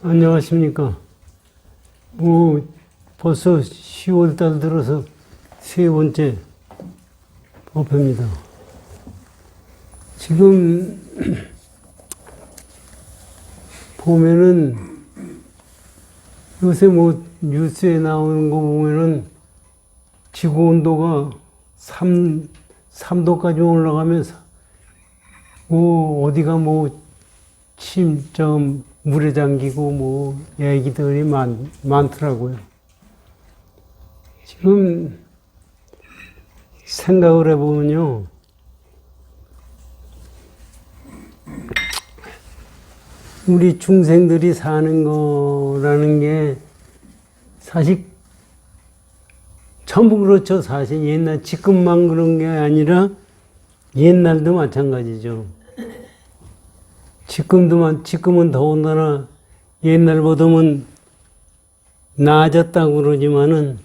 안녕하십니까. 벌써 10월 달 들어서 세 번째 법회입니다. 지금 보면은 요새 뉴스에 나오는 거 보면은 지구 온도가 3도까지 올라가면서 어디가 물에 잠기고 얘기들이 많더라고요. 지금 생각을 해보면요. 우리 중생들이 사는 거라는 게 사실 전부 그렇죠. 사실 지금만 그런 게 아니라 옛날도 마찬가지죠. 지금은 더군다나 옛날보다는 나아졌다고 그러지만은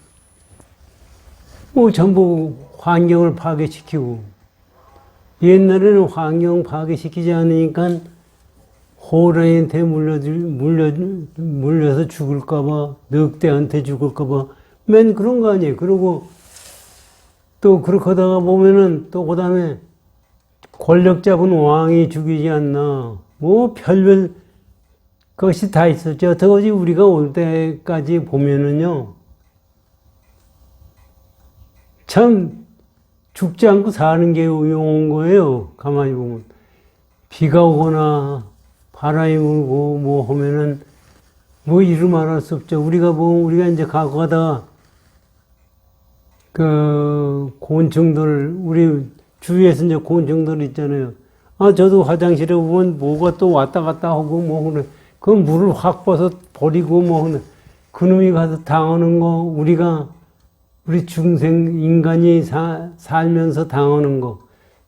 전부 환경을 파괴시키고, 옛날에는 환경 파괴시키지 않으니까 호랑이한테 물려서 죽을까봐, 늑대한테 죽을까봐 맨 그런 거 아니에요. 그리고 또 그렇게 하다가 보면은 또 그 다음에 권력 잡은 왕이 죽이지 않나. 별별 것이 다 있었죠. 어떡하지 우리가 올 때까지 보면은요. 참 죽지 않고 사는 게 의용한 거예요. 가만히 보면. 비가 오거나 바람이 불고 하면은 이루 말할 수 없죠. 우리가 이제 가다가 곤충들, 우리 주위에서 이제 곤충들 있잖아요. 저도 화장실에 보면 뭐가 또 왔다 갔다 하고 그래. 그 물을 확 벗어 버리고 그래. 그놈이 가서 당하는 거, 우리 중생, 인간이 살면서 당하는 거,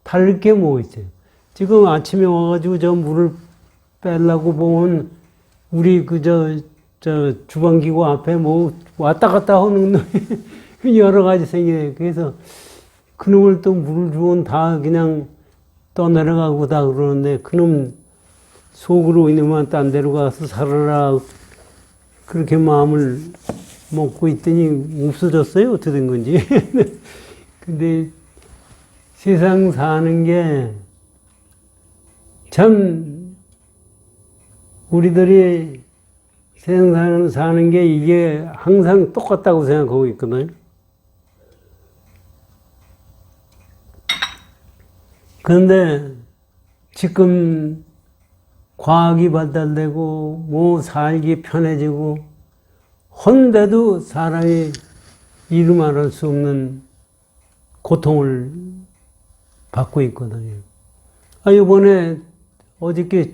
다를 게 뭐 있어요. 지금 아침에 와가지고 저 물을 빼려고 보면, 우리 주방기구 앞에 왔다 갔다 하는 놈이 여러 가지 생기네. 그래서 그놈을 또 물을 주면 다 그냥 떠내려가고 다 그러는데, 그놈 속으로 이놈만 딴 데로 가서 살아라. 그렇게 마음을 먹고 있더니 없어졌어요. 어떻게 된 건지. 근데 세상 사는 게 참, 우리들이 세상 사는 게 이게 항상 똑같다고 생각하고 있거든요. 그런데 지금 과학이 발달되고 살기 편해지고 헌데도 사람이 이루 말할 수 없는 고통을 받고 있거든요. 이번에 어저께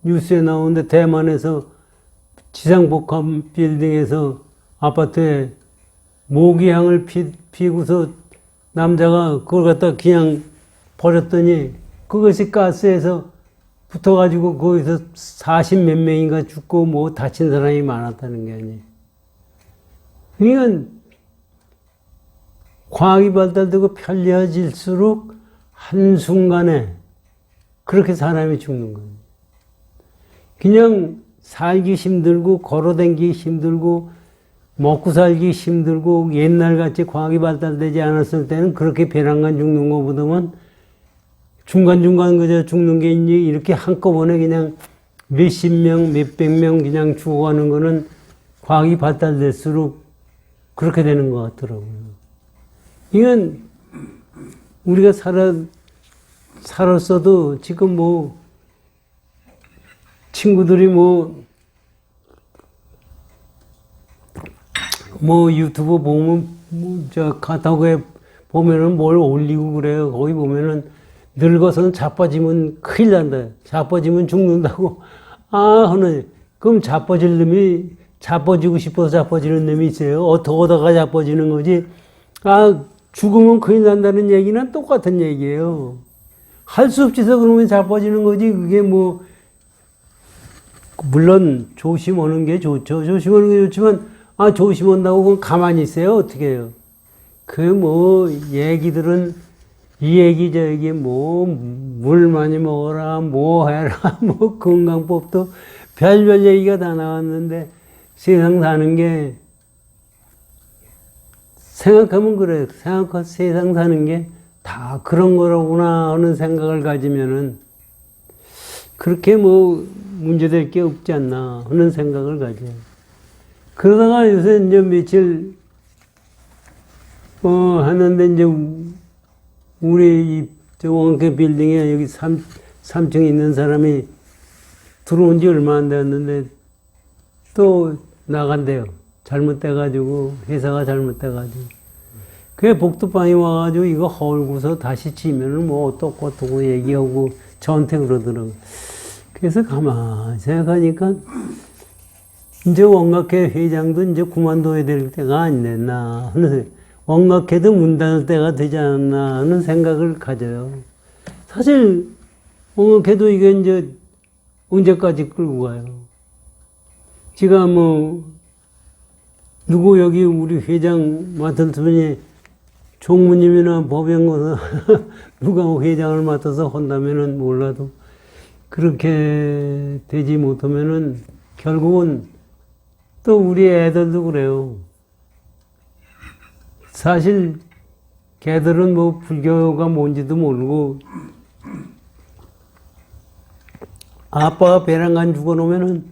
뉴스에 나오는데 대만에서 지상복합 빌딩에서 아파트에 모기향을 피고서 남자가 그걸 갖다 그냥 버렸더니 그것이 가스에서 붙어가지고 거기서 40 몇 명인가 죽고 다친 사람이 많았다는 게 아니에요. 그러니까 과학이 발달되고 편리해질수록 한순간에 그렇게 사람이 죽는 거예요. 그냥 살기 힘들고 걸어다니기 힘들고 먹고 살기 힘들고 옛날같이 과학이 발달되지 않았을 때는 그렇게 배낭간 죽는 것보다는 중간중간 그저 죽는 게 있니 이렇게 한꺼번에 그냥 몇십 명, 몇백 명 그냥 죽어가는 거는 과학이 발달될수록 그렇게 되는 것 같더라고요. 이건 우리가 살았어도 지금 친구들이 유튜브 보면 카타고에 보면은 뭘 올리고 그래요. 거기 보면은 늙어서는 자빠지면 큰일 난다. 자빠지면 죽는다고. 그럼 자빠지고 싶어서 자빠지는 놈이 있어요. 어떡하다가 자빠지는 거지. 죽으면 큰일 난다는 얘기는 똑같은 얘기예요. 할 수 없이서 그러면 자빠지는 거지. 그게 물론 조심하는 게 좋죠. 조심하는 게 좋지만, 조심한다고 그건 가만히 있어요. 어떻게 해요? 얘기들은 이 얘기 저 얘기 물 많이 먹어라 해라 건강법도 별별 얘기가 다 나왔는데 세상 사는 게 생각하면 그래. 세상 사는 게 다 그런 거라구나 하는 생각을 가지면은 그렇게 뭐 문제될 게 없지 않나 하는 생각을 가져요. 그러다가 요새 이제 며칠 하는데 이제 우리 저 원격 빌딩에 여기 3층에 있는 사람이 들어온 지 얼마 안 됐는데 또 나간대요. 잘못돼가지고 회사가 잘못돼가지고. 그게 복도방에 와가지고 이거 헐고서 다시 치면은 뭐 어떻고 얘기하고 저한테 그러더라고. 그래서 가만히 생각하니까 이제 원각회 회장도 이제 그만둬야 될 때가 안 됐나 하는, 원각회도 문 닫을 때가 되지 않았나 하는 생각을 가져요. 사실 원각회도 이게 이제 언제까지 끌고 가요? 제가 뭐 누구 여기 우리 회장 맡은 분이 총무님이나 법연거나 누가 회장을 맡아서 한다면은 몰라도 그렇게 되지 못하면은 결국은 또 우리 애들도 그래요. 사실 걔들은 뭐 불교가 뭔지도 모르고 아빠가 배란간 죽어놓으면은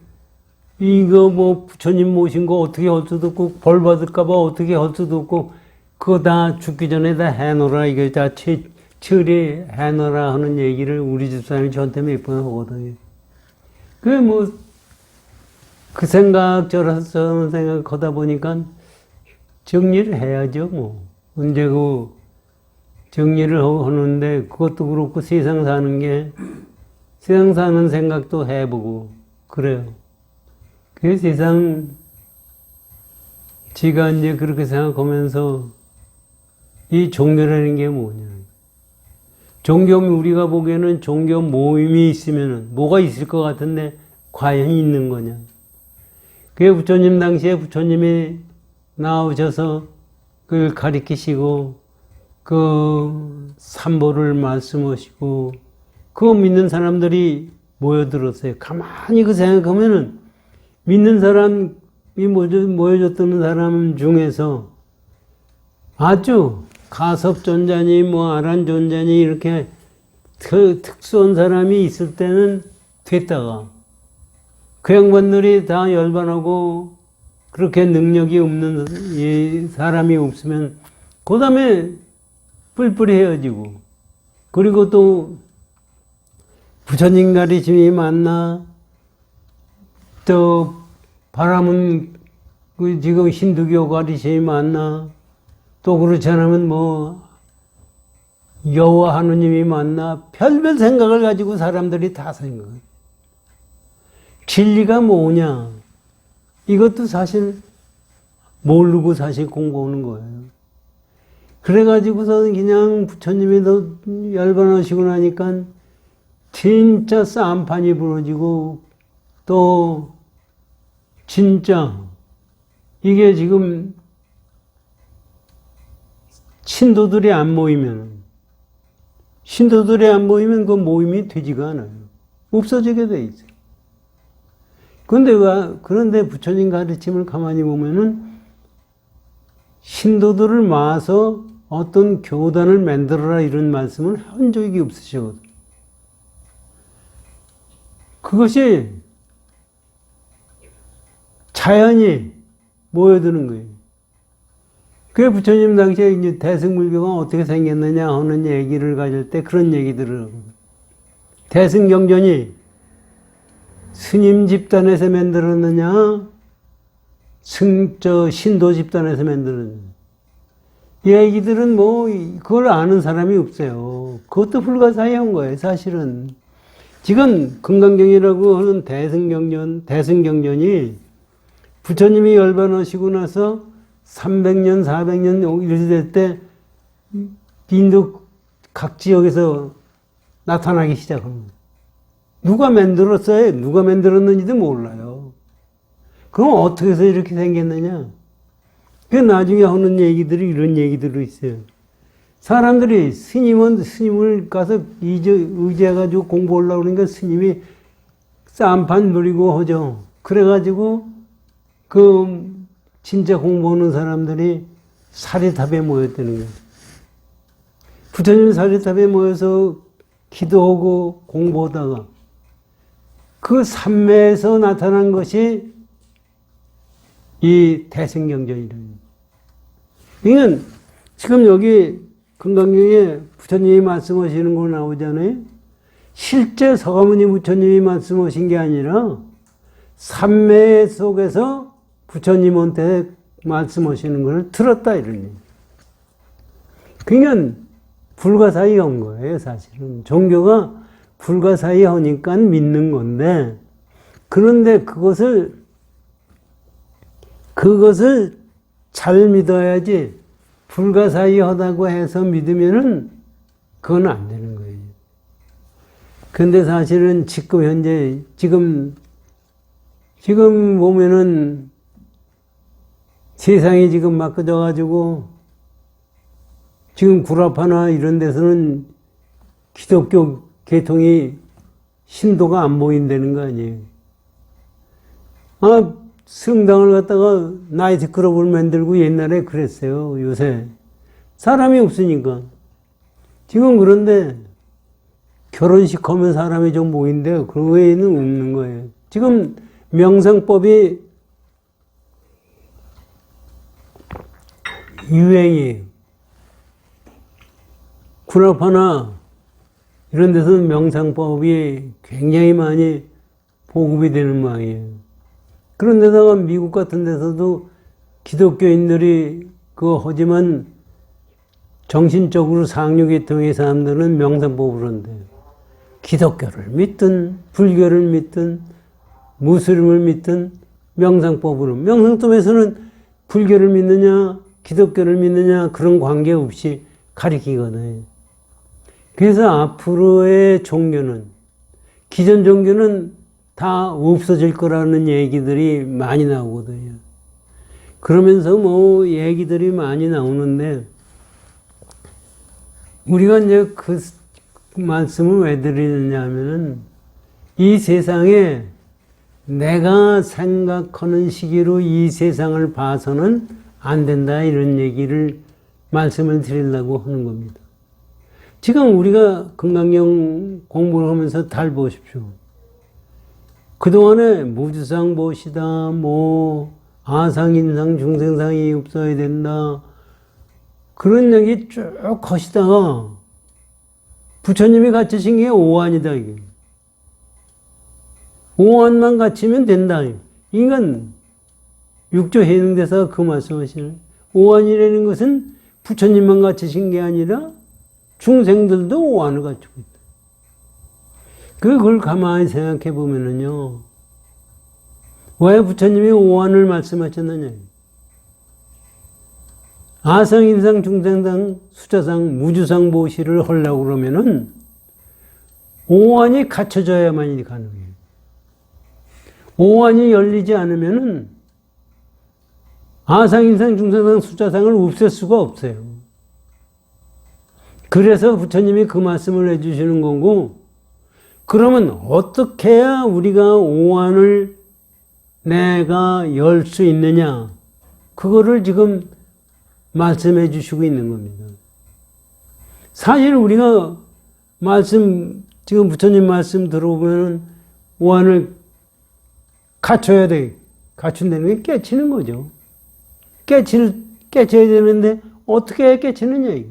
이거 뭐 부처님 모신 거 어떻게 할 수도 없고 벌 받을까봐 어떻게 할 수도 없고 그거 다 죽기 전에 다 해놓으라, 이거 다 처리해놓으라 하는 얘기를 우리 집사람이 저한테 몇 번 하거든요. 그게 뭐, 그 생각, 저런 생각 하다 보니까 정리를 해야죠, 뭐. 언제 그 정리를 하는데 그것도 그렇고 세상 사는 생각도 해보고, 그래요. 그 세상, 지가 이제 그렇게 생각하면서 이 종교라는 게 뭐냐. 종교, 우리가 보기에는 종교 모임이 있으면은 뭐가 있을 것 같은데 과연 있는 거냐. 그게 부처님 당시에 부처님이 나오셔서 그걸 가리키시고 그 삼보를 말씀하시고 그거 믿는 사람들이 모여들었어요. 가만히 그 생각하면은 믿는 사람이 모여졌던 사람 중에서 아주 가섭존자니 뭐 아란존자니 이렇게 특수한 사람이 있을 때는 됐다가 그 양반들이 다 열반하고 그렇게 능력이 없는 사람이 없으면 그 다음에 뿔뿔이 헤어지고 그리고 또 부처님 가르침이 맞나 또 바람은 그 지금 힌두교 가르침이 맞나 또 그렇지 않으면 뭐 여호와 하느님이 맞나 별별 생각을 가지고 사람들이 다 생각해요. 진리가 뭐냐 이것도 사실 모르고 사실 공부하는 거예요. 그래가지고서 그냥 부처님이 더 열반하시고 나니까 진짜 싸움판이 벌어지고 또 진짜 이게 지금 신도들이 안 모이면 그 모임이 되지가 않아요. 없어지게 돼 있어요. 그런데 부처님 가르침을 가만히 보면은 신도들을 모아서 어떤 교단을 만들어라 이런 말씀을 한 적이 없으시거든요. 그것이 자연히 모여드는 거예요. 그 부처님 당시에 이제 대승불교가 어떻게 생겼느냐 하는 얘기를 가질 때 그런 얘기들을 하고 대승경전이 스님 집단에서 만들었느냐 신도 집단에서 만들었느냐 이 얘기들은 뭐 그걸 아는 사람이 없어요. 그것도 불가사의한 거예요. 사실은 지금 금강경이라고 하는 대승경전이 부처님이 열반하시고 나서 300년, 400년 이렇게 될 때 인도 각 지역에서 나타나기 시작합니다. 누가 만들었어요? 누가 만들었는지도 몰라요. 그럼 어떻게 해서 이렇게 생겼느냐? 그 나중에 하는 얘기들이 이런 얘기들이 있어요. 사람들이 스님을 가서 의지해가지고 공부하려고 그러니까 스님이 쌈판 누리고 하죠. 그래가지고 그 진짜 공부하는 사람들이 사리탑에 모였다는 거예요. 부처님 사리탑에 모여서 기도하고 공부하다가 그 삼매에서 나타난 것이 이 대승경전이라는. 그러니까 지금 여기 금강경에 부처님이 말씀하시는 거 나오잖아요. 실제 서가모니 부처님이 말씀하신 게 아니라 삼매 속에서 부처님한테 말씀하시는 걸 들었다 이러니. 그러니까 불가사의 한 거예요, 사실은. 종교가 불가사의 하니까 믿는 건데, 그런데 그것을 잘 믿어야지, 불가사의 하다고 해서 믿으면은 그건 안 되는 거예요. 근데 사실은 지금 현재, 지금 보면은 세상이 지금 바꿔져가지고 지금 구라파나 이런 데서는 기독교 계통이 신도가 안 보인다는 거 아니에요. 성당을 갖다가 나이트클럽을 만들고 옛날에 그랬어요. 요새 사람이 없으니까. 지금 그런데 결혼식 하면 사람이 좀 보이는데 그 외에는 없는 거예요. 지금 명상법이 유행이에요. 구라파나 이런 데서는 명상법이 굉장히 많이 보급이 되는 모양이에요. 그런 데다가 미국 같은 데서도 기독교인들이 하지만 정신적으로 상류계통의 사람들은 명상법을 한대요. 기독교를 믿든 불교를 믿든 무슬림을 믿든 명상법으로. 명상법에서는 불교를 믿느냐 기독교를 믿느냐 그런 관계없이 가리키거든요. 그래서 앞으로의 종교는, 기존 종교는 다 없어질 거라는 얘기들이 많이 나오거든요. 그러면서 얘기들이 많이 나오는데, 우리가 이제 그 말씀을 왜 드리느냐 하면은, 이 세상에 내가 생각하는 시기로 이 세상을 봐서는 안 된다, 이런 얘기를 말씀을 드리려고 하는 겁니다. 지금 우리가 금강경 공부를 하면서 잘 보십시오. 그동안에 무주상 보시다, 아상, 인상, 중생상이 없어야 된다. 그런 얘기 쭉 하시다가 부처님이 갖추신 게 오한이다, 이게. 오한만 갖추면 된다. 인간 육조 해능대사가 그 말씀하시는 오한이라는 것은 부처님만 갖추신 게 아니라 중생들도 오한을 갖추고 있다. 그걸 가만히 생각해 보면은요, 왜 부처님이 오한을 말씀하셨느냐. 아상, 인상, 중생상, 수자상, 무주상 보시를 하려고 그러면은 오한이 갖춰져야만이 가능해요. 오한이 열리지 않으면은 아상, 인상, 중생상, 수자상을 없앨 수가 없어요. 그래서 부처님이 그 말씀을 해주시는 거고, 그러면 어떻게 해야 우리가 오한을 내가 열 수 있느냐? 그거를 지금 말씀해 주시고 있는 겁니다. 사실 우리가 지금 부처님 말씀 들어보면 오한을 갖춰야 돼. 갖춘다는 게 깨치는 거죠. 깨쳐야 되는데 어떻게 깨치느냐, 이거.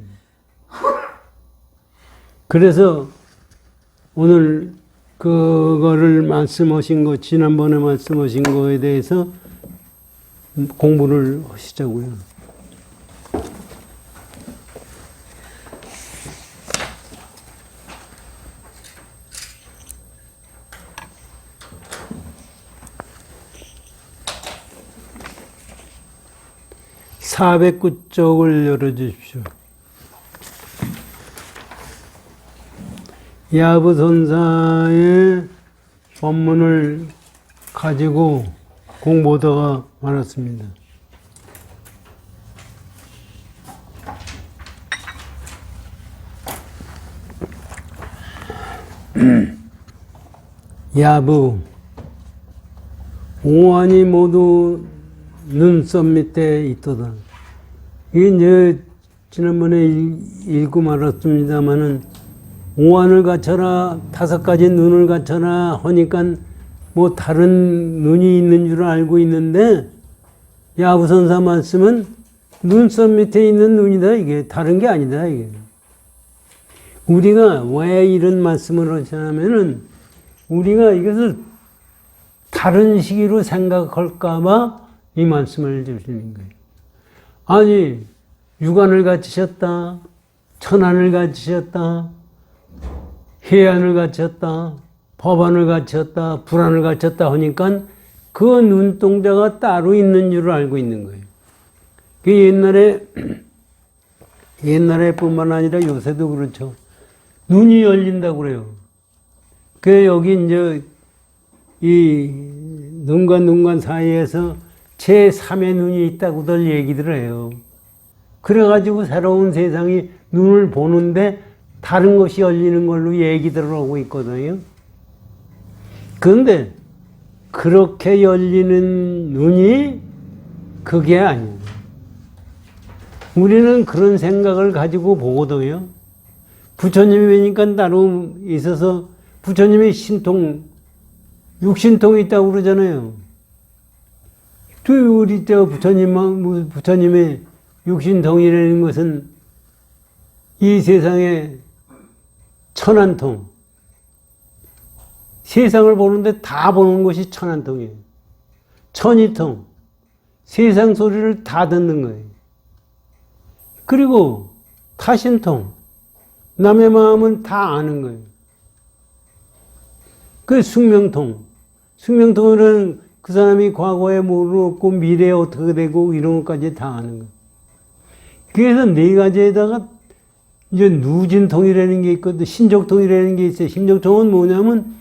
그래서 오늘 그거를 말씀하신 거, 지난번에 말씀하신 거에 대해서 공부를 하시자고요. (409쪽을) 열어주십시오. 야부선사의 법문을 가지고 공부하다가 말았습니다. 야부, 오한이 모두 눈썹 밑에 있도다. 이게 이제 지난번에 읽고 말았습니다마는 오한을 갖춰라, 5가지 눈을 갖춰라 하니까 뭐 다른 눈이 있는 줄 알고 있는데 야부선사 말씀은 눈썹 밑에 있는 눈이다. 이게 다른 게 아니다. 이게 우리가 왜 이런 말씀을 하시냐면은 우리가 이것을 다른 식으로 생각할까봐 이 말씀을 주시는 거예요. 아니, 육안을 갖추셨다, 천안을 갖추셨다, 해안을 갖췄다, 법안을 갖췄다, 불안을 갖췄다 하니까 그 눈동자가 따로 있는 줄 알고 있는 거예요. 그 옛날에 뿐만 아니라 요새도 그렇죠. 눈이 열린다고 그래요. 그 여기 이제 이 눈과 눈간 사이에서 제3의 눈이 있다고들 얘기들 해요. 그래가지고 새로운 세상이 눈을 보는데 다른 것이 열리는 걸로 얘기들 하고 있거든요. 그런데 그렇게 열리는 눈이 그게 아니에요. 우리는 그런 생각을 가지고 보거든요. 부처님이니까 따로 있어서 부처님이 신통, 육신통이 있다고 그러잖아요. 또 우리 부처님의 육신통이라는 것은 이 세상에 천안통, 세상을 보는데 다 보는 것이 천안통이에요. 천이통, 세상 소리를 다 듣는 거예요. 그리고 타신통, 남의 마음은 다 아는 거예요. 그 숙명통, 숙명통은 그 사람이 과거에 뭐였고 미래에 어떻게 되고 이런 것까지 다 아는 거예요. 그래서 4가지에다가 이제 누진통이라는 게 있거든. 신적통이라는 게 있어요. 신적통은 뭐냐면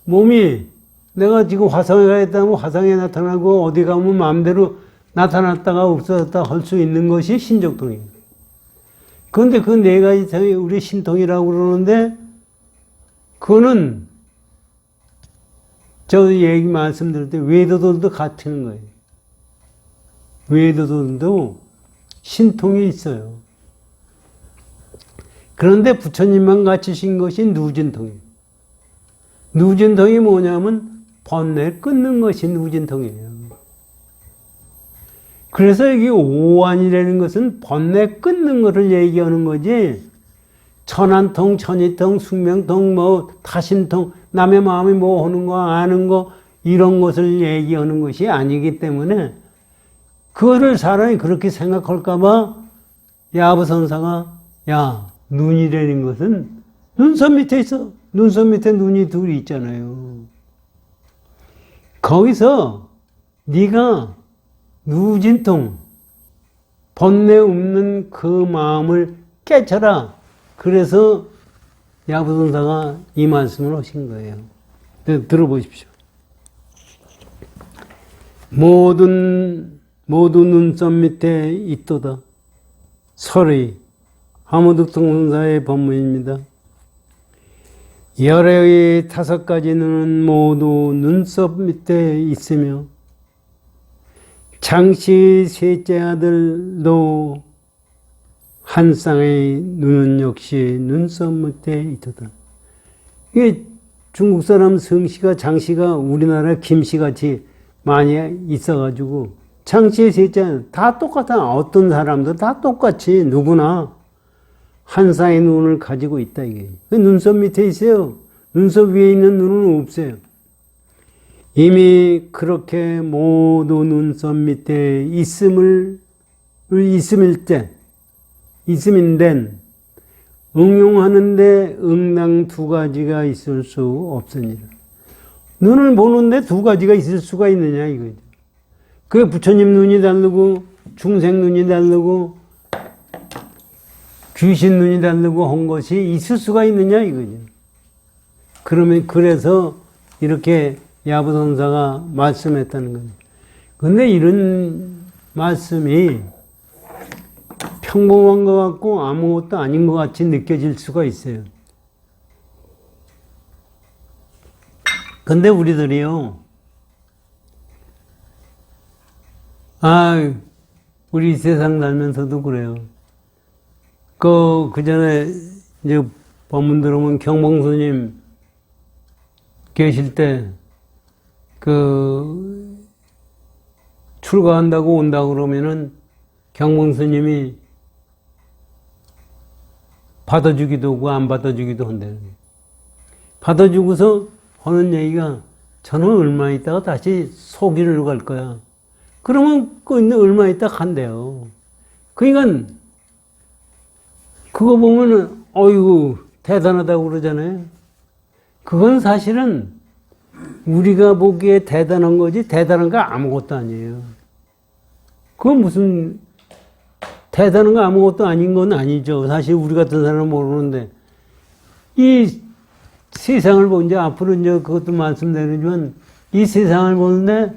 몸이 내가 지금 화성에 가 있다면 화성에 나타나고 어디 가면 마음대로 나타났다가 없어졌다 할 수 있는 것이 신적통이에요. 그런데 그 4가지 통이 우리 신통이라고 그러는데 그거는 저 얘기 말씀드릴 때 외도들도 갖추는 거예요. 외도들도 신통이 있어요. 그런데 부처님만 갖추신 것이 누진통이에요. 누진통이 뭐냐면 번뇌 끊는 것이 누진통이에요. 그래서 여기 오한이라는 것은 번뇌 끊는 것을 얘기하는 거지 천안통, 천이통, 숙명통, 뭐 타신통, 남의 마음이 뭐 하는 거 아는 거 이런 것을 얘기하는 것이 아니기 때문에 그거를 사람이 그렇게 생각할까봐 야부선사가 야 눈이라는 것은 눈썹 밑에 있어. 눈썹 밑에 눈이 둘이 있잖아요. 거기서 네가 누진통, 번뇌 없는 그 마음을 깨쳐라. 그래서 야부선사가 이 말씀을 하신 거예요. 들어보십시오. 모두 눈썹 밑에 있도다. 설의 화무득통선사의 법문입니다. 열의 5가지 눈은 모두 눈썹 밑에 있으며 장씨 셋째 아들도 한 쌍의 눈은 역시 눈썹 밑에 있도다. 이게 중국 사람 성씨가 장씨가 우리나라 김씨같이 많이 있어가지고 장씨 셋째 다 똑같아. 어떤 사람도 다 똑같이 누구나 한 쌍의 눈을 가지고 있다 이게. 눈썹 밑에 있어요. 눈썹 위에 있는 눈은 없어요. 이미 그렇게 모두 눈썹 밑에 있음인된 응용하는데 응당 2가지가 있을 수 없으니라. 눈을 보는데 2가지가 있을 수가 있느냐 이거죠. 그 부처님 눈이 다르고 중생 눈이 다르고 귀신 눈이 다르고 한 것이 있을 수가 있느냐 이거죠. 그래서 이렇게 야부선사가 말씀했다는 겁니다. 근데 이런 말씀이 평범한 것 같고 아무것도 아닌 것 같이 느껴질 수가 있어요. 근데 우리들이요, 아, 우리 세상 살면서도 그래요. 그 전에 이제 법문 들으면 경봉스님 계실 때, 출가한다고 온다 그러면은 경봉스님이 받아주기도 하고 안 받아주기도 한다는 거예요. 받아주고서 하는 얘기가 저는 얼마 있다가 다시 소기를 갈 거야. 그러면 얼마 있다 간대요. 그러니까 그거 보면은 어이구 대단하다고 그러잖아요. 그건 사실은 우리가 보기에 대단한 거지 대단한 거 아무것도 아니에요. 그건 무슨 대단한 거 아무것도 아닌 건 아니죠. 사실 우리 같은 사람은 모르는데 이 세상을 이제 앞으로 이제 그것도 말씀드리지만 이 세상을 보는데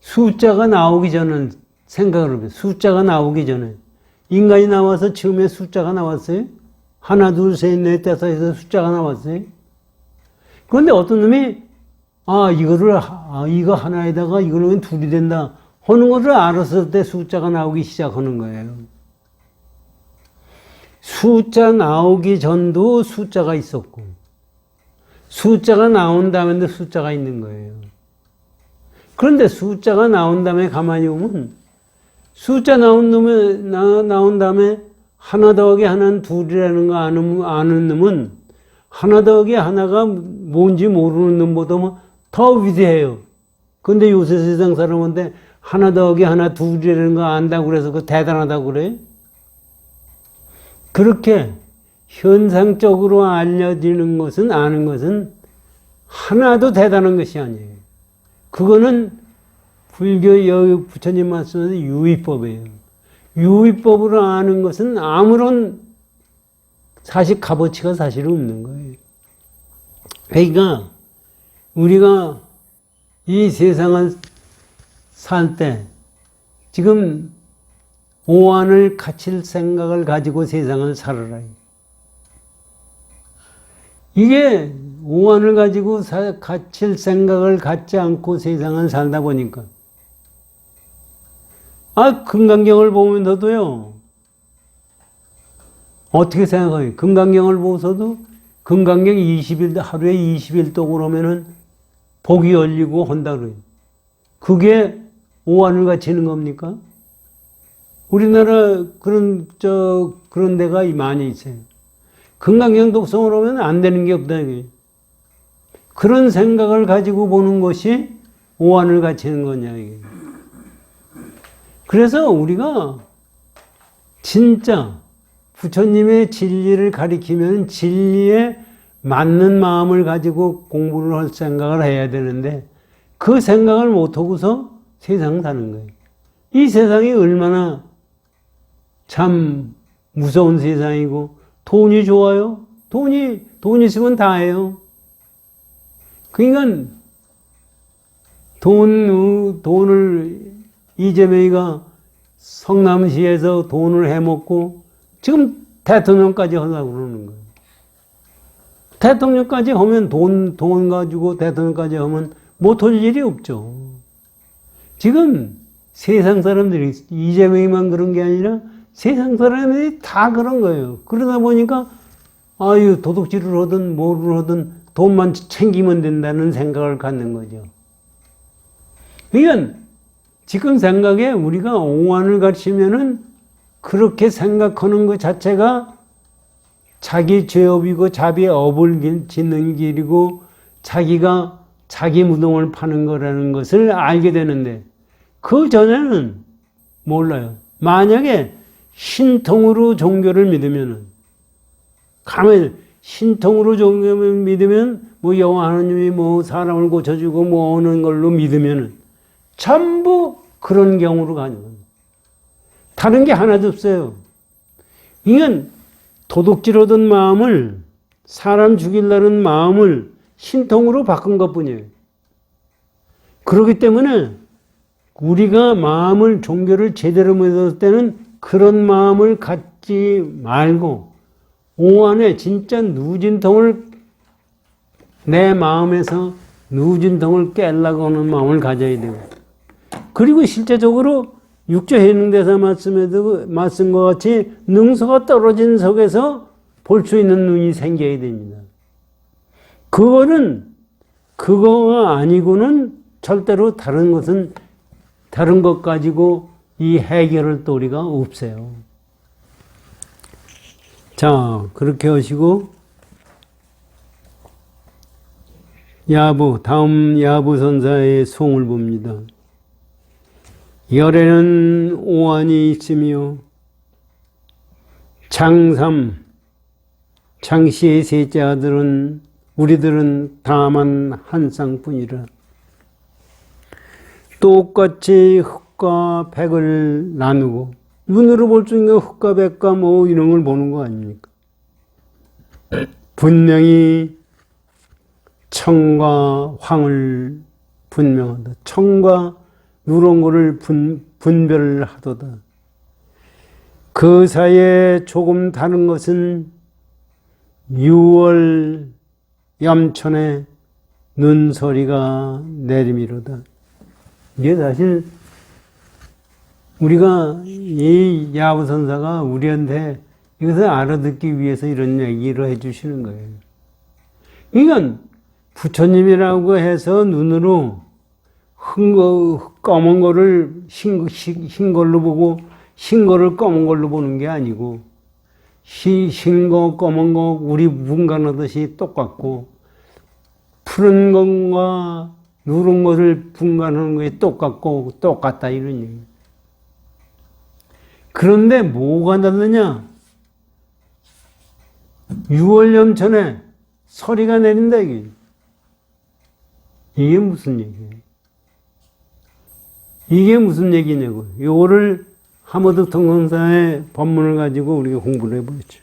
숫자가 나오기 전은 생각을 해보세요. 숫자가 나오기 전에 인간이 나와서 처음에 숫자가 나왔어요? 하나, 둘, 셋, 넷, 다섯 해서 숫자가 나왔어요? 그런데 어떤 놈이 이거 하나에다가 이거는 둘이 된다 하는 것을 알았을 때 숫자가 나오기 시작하는 거예요. 숫자 나오기 전도 숫자가 있었고 숫자가 나온 다음에도 숫자가 있는 거예요. 그런데 숫자가 나온 다음에 가만히 보면 숫자 나온 다음에 하나 더하기 하나는 둘이라는 거 아는 놈은 하나 더하기 하나가 뭔지 모르는 놈보다 더 위대해요. 근데 요새 세상 사람한테 하나 더하기 하나 둘이라는 거 안다고 그래서 그 대단하다고 그래? 그렇게 현상적으로 알려지는 것은 아는 것은 하나도 대단한 것이 아니에요. 그거는 불교 여기 부처님 말씀에서 유의법이에요. 유의법으로 아는 것은 아무런 사실 값어치가 사실 없는 거예요. 그러니까 우리가 이 세상을 살 때 지금 오한을 갖출 생각을 가지고 세상을 살아라. 이게 오한을 가지고 갖출 생각을 갖지 않고 세상을 살다 보니까 금강경을 보면서도요 어떻게 생각해요? 금강경을 보고서도 금강경 20일 하루에 20일 동안 오면은 복이 열리고 한다 그래요. 그게 오한을 갖추는 겁니까? 우리나라 그런 데가 많이 있어요. 금강경 독성을 오면 안 되는 게 없다. 이게. 그런 생각을 가지고 보는 것이 오한을 갖추는 거냐. 이게. 그래서 우리가 진짜 부처님의 진리를 가리키면 진리에 맞는 마음을 가지고 공부를 할 생각을 해야 되는데 그 생각을 못하고서 세상 사는 거예요. 이 세상이 얼마나 참 무서운 세상이고 돈이 좋아요? 돈 있으면 다 해요. 그러니까 돈을 이재명이가 성남시에서 돈을 해먹고 지금 대통령까지 하려고 그러는 거예요. 대통령까지 하면 돈 가지고 대통령까지 하면 못할 일이 없죠. 지금 세상 사람들이 이재명이만 그런 게 아니라 세상 사람들이 다 그런 거예요. 그러다 보니까 도둑질을 하든 뭐를 하든 돈만 챙기면 된다는 생각을 갖는 거죠. 그러니까 지금 생각에 우리가 오한을 가르치면은 그렇게 생각하는 것 자체가 자기 죄업이고 자기 업을 짓는 길이고 자기가 자기 무덤을 파는 거라는 것을 알게 되는데 그 전에는 몰라요. 만약에 신통으로 종교를 믿으면은 가만히 신통으로 종교를 믿으면 여호와 하나님이 사람을 고쳐주고 하는 걸로 믿으면은 전부 그런 경우로 가는 겁니다. 다른 게 하나도 없어요. 이건 도둑질하던 마음을 사람 죽이려는 마음을 신통으로 바꾼 것뿐이에요. 그렇기 때문에 우리가 종교를 제대로 믿을 때는 그런 마음을 갖지 말고 오한에 진짜 내 마음에서 누진통을 깨려고 하는 마음을 가져야 돼요. 그리고 실제적으로 육조해능대사 말씀과 같이 능수가 떨어진 석에서 볼 수 있는 눈이 생겨야 됩니다. 그거가 아니고는 절대로 다른 것 가지고 이 해결할 도리가 없어요. 자, 그렇게 하시고, 다음 야부선사의 송을 봅니다. 열에는 오한이 있으며, 장씨의 셋째 아들은 우리들은 다만 한 쌍뿐이라. 똑같이 흙과 백을 나누고, 눈으로 볼 수 있는 흙과 백과 뭐 이런 걸 보는 거 아닙니까? 분명히 청과 황을 분명하다. 청과 누런 거를 분별을 하도다. 그 사이에 조금 다른 것은 6월 염천에 눈소리가 내림이로다. 이게 사실 우리가 이 야부선사가 우리한테 이것을 알아듣기 위해서 이런 얘기를 해주시는 거예요. 그러니까 부처님이라고 해서 눈으로 검은 거를 흰 걸로 보고 흰 거를 검은 걸로 보는 게 아니고 흰 거, 검은 거 우리 분간하듯이 똑같고 푸른 것과 누른 것을 분간하는 것이 똑같다 이런 얘기. 그런데 뭐가 다르냐? 6월 염천에 서리가 내린다 이게. 이게 무슨 얘기예요? 이게 무슨 얘기냐고. 요거를 하모드 통성사의 법문을 가지고 우리가 공부를 해보겠죠.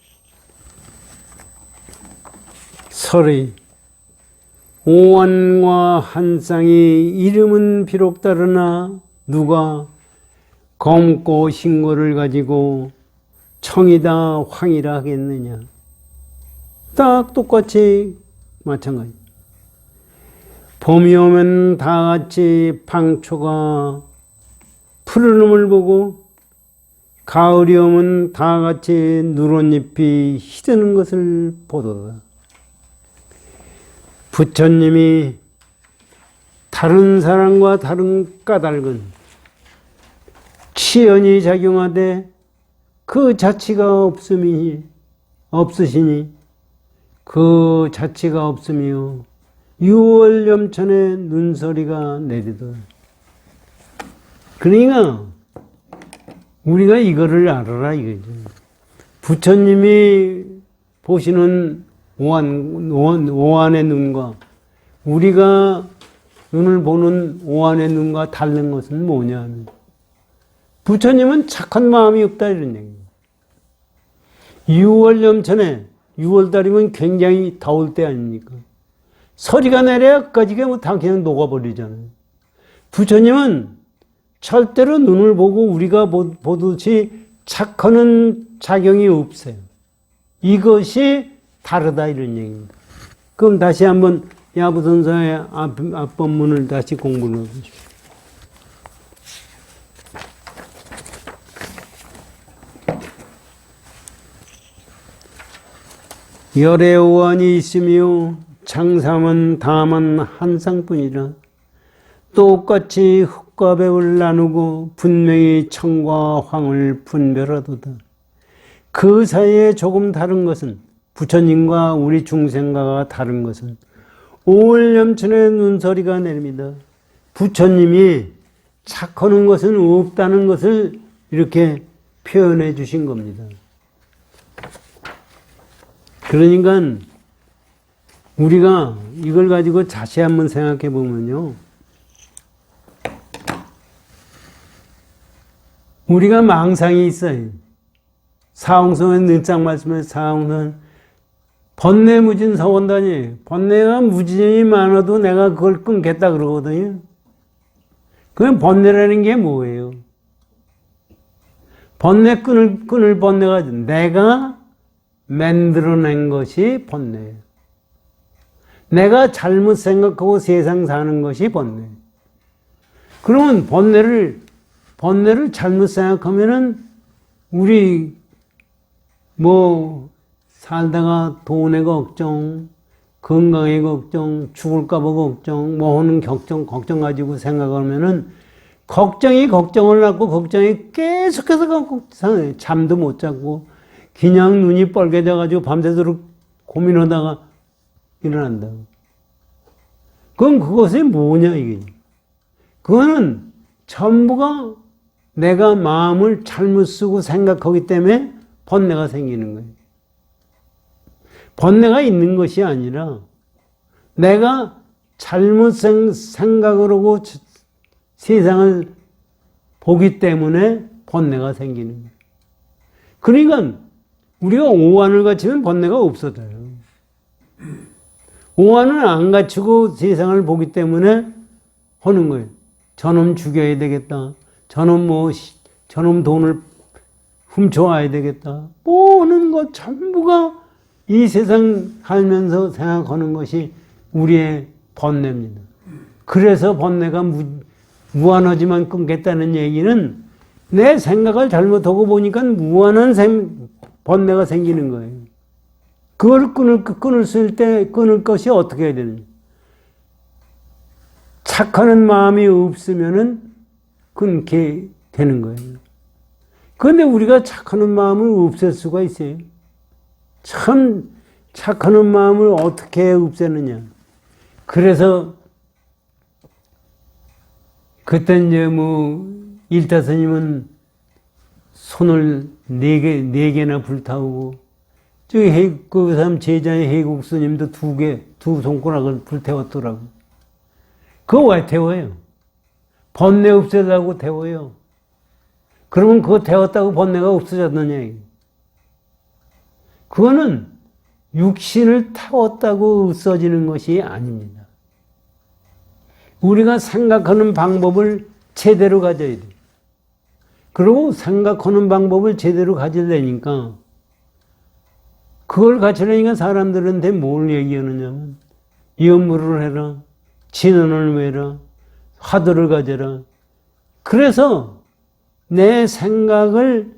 설의 오한과 한쌍이 이름은 비록 다르나 누가 검고 흰거를 가지고 청이다 황이라 하겠느냐. 딱 똑같이 마찬가지. 봄이 오면 다 같이 방초가 푸른 놈을 보고 가을이 오면 다 같이 누런 잎이 희드는 것을 보도다. 부처님이 다른 사람과 다른 까닭은 치연이 작용하되 그 자치가 없으시니 그 자치가 없으며 6월 염천에 눈소리가 내리더라. 그러니까 우리가 이거를 알아라 이거죠. 부처님이 보시는 오한의 눈과 우리가 눈을 보는 오한의 눈과 다른 것은 뭐냐 하면 부처님은 착한 마음이 없다 이런 얘기입니다. 6월 염천에 6월달이면 굉장히 더울 때 아닙니까? 서리가 내려야 까지게 다 그냥 녹아버리잖아요. 부처님은 절대로 눈을 보고 우리가 보듯이 착하는 작용이 없어요. 이것이 다르다 이런 얘기입니다. 그럼 다시 한번 야부선사의 앞법문을 다시 공부를 해보십시오. 열의 오한이 있으며 장삼은 다만 한 쌍뿐이라. 똑같이 흙과 백을 나누고 분명히 청과 황을 분별하도다. 그 사이에 조금 다른 것은 부처님과 우리 중생과가 다른 것은 5월 염천에 눈소리가 내립니다. 부처님이 착하는 것은 없다는 것을 이렇게 표현해 주신 겁니다. 그러니까 우리가 이걸 가지고 다시 한번 생각해 보면요. 우리가 망상이 있어요. 사홍성의 능장 말씀에 사홍선 번뇌무진 서원단이 번뇌가 무진이 많아도 내가 그걸 끊겠다 그러거든요. 그럼 번뇌라는 게 뭐예요? 번뇌 끊을 번뇌가 내가 만들어낸 것이 번뇌예요. 내가 잘못 생각하고 세상 사는 것이 번뇌예요. 그러면 번뇌를 잘못 생각하면은 우리 뭐 살다가 돈의 걱정, 건강의 걱정, 죽을까봐 걱정, 뭐 하는 걱정 가지고 생각하면은 걱정이 걱정을 낳고 걱정이 계속해서 갖고 잠도 못 자고 그냥 눈이 뻘개져가지고 밤새도록 고민하다가 일어난다. 그럼 그것이 뭐냐 이게. 그거는 전부가 내가 마음을 잘못 쓰고 생각하기 때문에 번뇌가 생기는 거예요. 번뇌가 있는 것이 아니라 내가 잘못 생각을 하고 세상을 보기 때문에 번뇌가 생기는 거예요. 그러니까 우리가 오한을 갖추면 번뇌가 없어져요. 오한을 안 갖추고 세상을 보기 때문에 하는 거예요. 저놈 죽여야 되겠다. 저놈 돈을 훔쳐와야 되겠다. 모든 것 전부가 이 세상 살면서 생각하는 것이 우리의 번뇌입니다. 그래서 번뇌가 무한하지만 끊겠다는 얘기는 내 생각을 잘못하고 보니까 무한한 번뇌가 생기는 거예요. 그걸 끊을 것이 어떻게 해야 되느냐. 착하는 마음이 없으면은 끊게 되는 거예요. 그런데 우리가 착하는 마음을 없앨 수가 있어요. 참 착하는 마음을 어떻게 없애느냐. 그래서 그때 이제 일타스님은 손을 네 개나 불타오고 저기 그 사람 제자의 해국 스님도 두 손가락을 불태웠더라고. 그거 왜 태워요? 번뇌 없애려고 태워요. 그러면 그거 태웠다고 번뇌가 없어졌느냐. 그거는 육신을 태웠다고 없어지는 것이 아닙니다. 우리가 생각하는 방법을 제대로 가져야 돼요. 그리고 생각하는 방법을 제대로 가지려니까 그걸 가지려니까 사람들한테 뭘 얘기하느냐면 염무를 해라, 진언을 외라, 화두를 가져라. 그래서 내 생각을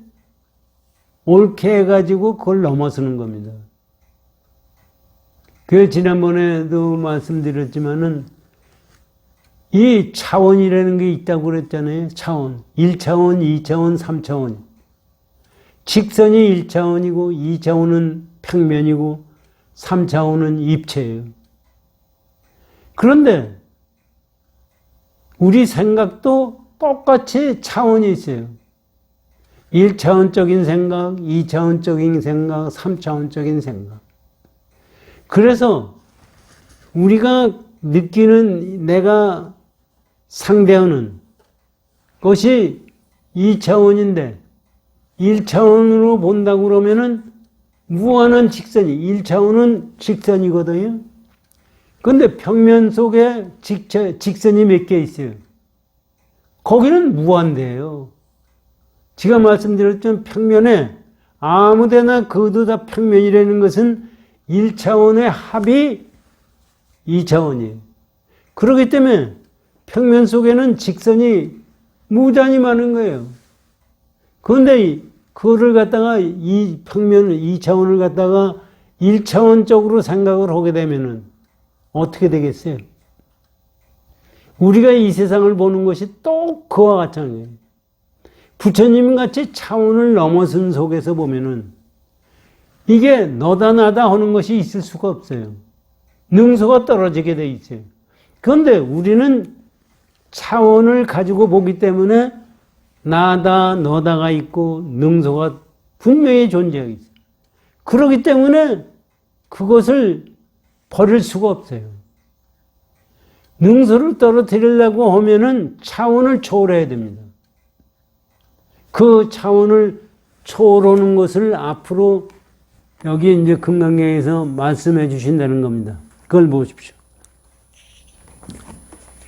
옳게 해가지고 그걸 넘어서는 겁니다. 그 지난번에도 말씀드렸지만은 이 차원이라는 게 있다고 그랬잖아요. 차원. 1차원, 2차원, 3차원. 직선이 1차원이고 2차원은 평면이고 3차원은 입체예요. 그런데 우리 생각도 똑같이 차원이 있어요. 1차원적인 생각, 2차원적인 생각, 3차원적인 생각. 그래서 우리가 느끼는 내가 상대하는 것이 2차원인데 1차원으로 본다고 그러면은 무한한 직선이 1차원은 직선이거든요. 그런데 평면 속에 직선이 몇 개 있어요. 거기는 무한대예요. 제가 말씀드렸던 평면에 아무데나 그것도 다 평면이라는 것은 1차원의 합이 2차원이에요. 그렇기 때문에 평면 속에는 직선이 무단히 많은 거예요. 그런데 그거를 갖다가 이 평면 2차원을 갖다가 1차원적으로 생각을 하게 되면은 어떻게 되겠어요? 우리가 이 세상을 보는 것이 또 그와 같잖아요. 부처님 같이 차원을 넘어선 속에서 보면은 이게 너다 나다 하는 것이 있을 수가 없어요. 능소가 떨어지게 돼 있어요. 그런데 우리는 차원을 가지고 보기 때문에 나다 너다가 있고 능소가 분명히 존재하고 있어요. 그렇기 때문에 그것을 버릴 수가 없어요. 능소를 떨어뜨리려고 하면은 차원을 초월해야 됩니다. 그 차원을 초월하는 것을 앞으로 여기 이제 금강경에서 말씀해 주신다는 겁니다. 그걸 보십시오.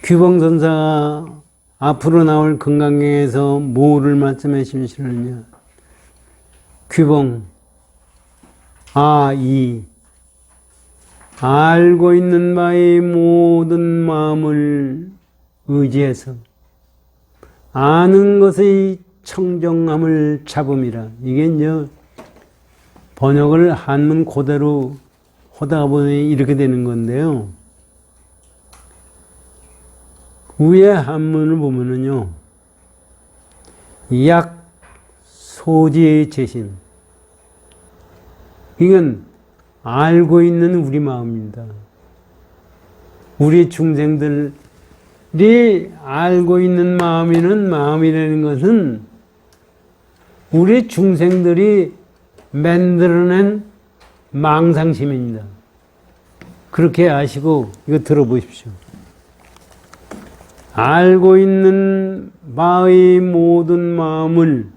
규봉선사가 앞으로 나올 금강경에서 뭐를 말씀해 주시느냐. 규봉, 알고 있는 바의 모든 마음을 의지해서 아는 것의 청정함을 잡음이라. 이게 이제 번역을 한문 그대로 하다가 보니 이렇게 되는 건데요. 위에 한문을 보면은요, 약 소지의 재심. 이건 알고 있는 우리 마음입니다. 우리 중생들이 알고 있는 마음이라는 것은 우리 중생들이 만들어낸 망상심입니다. 그렇게 아시고 이거 들어보십시오. 알고 있는 바의 모든 마음을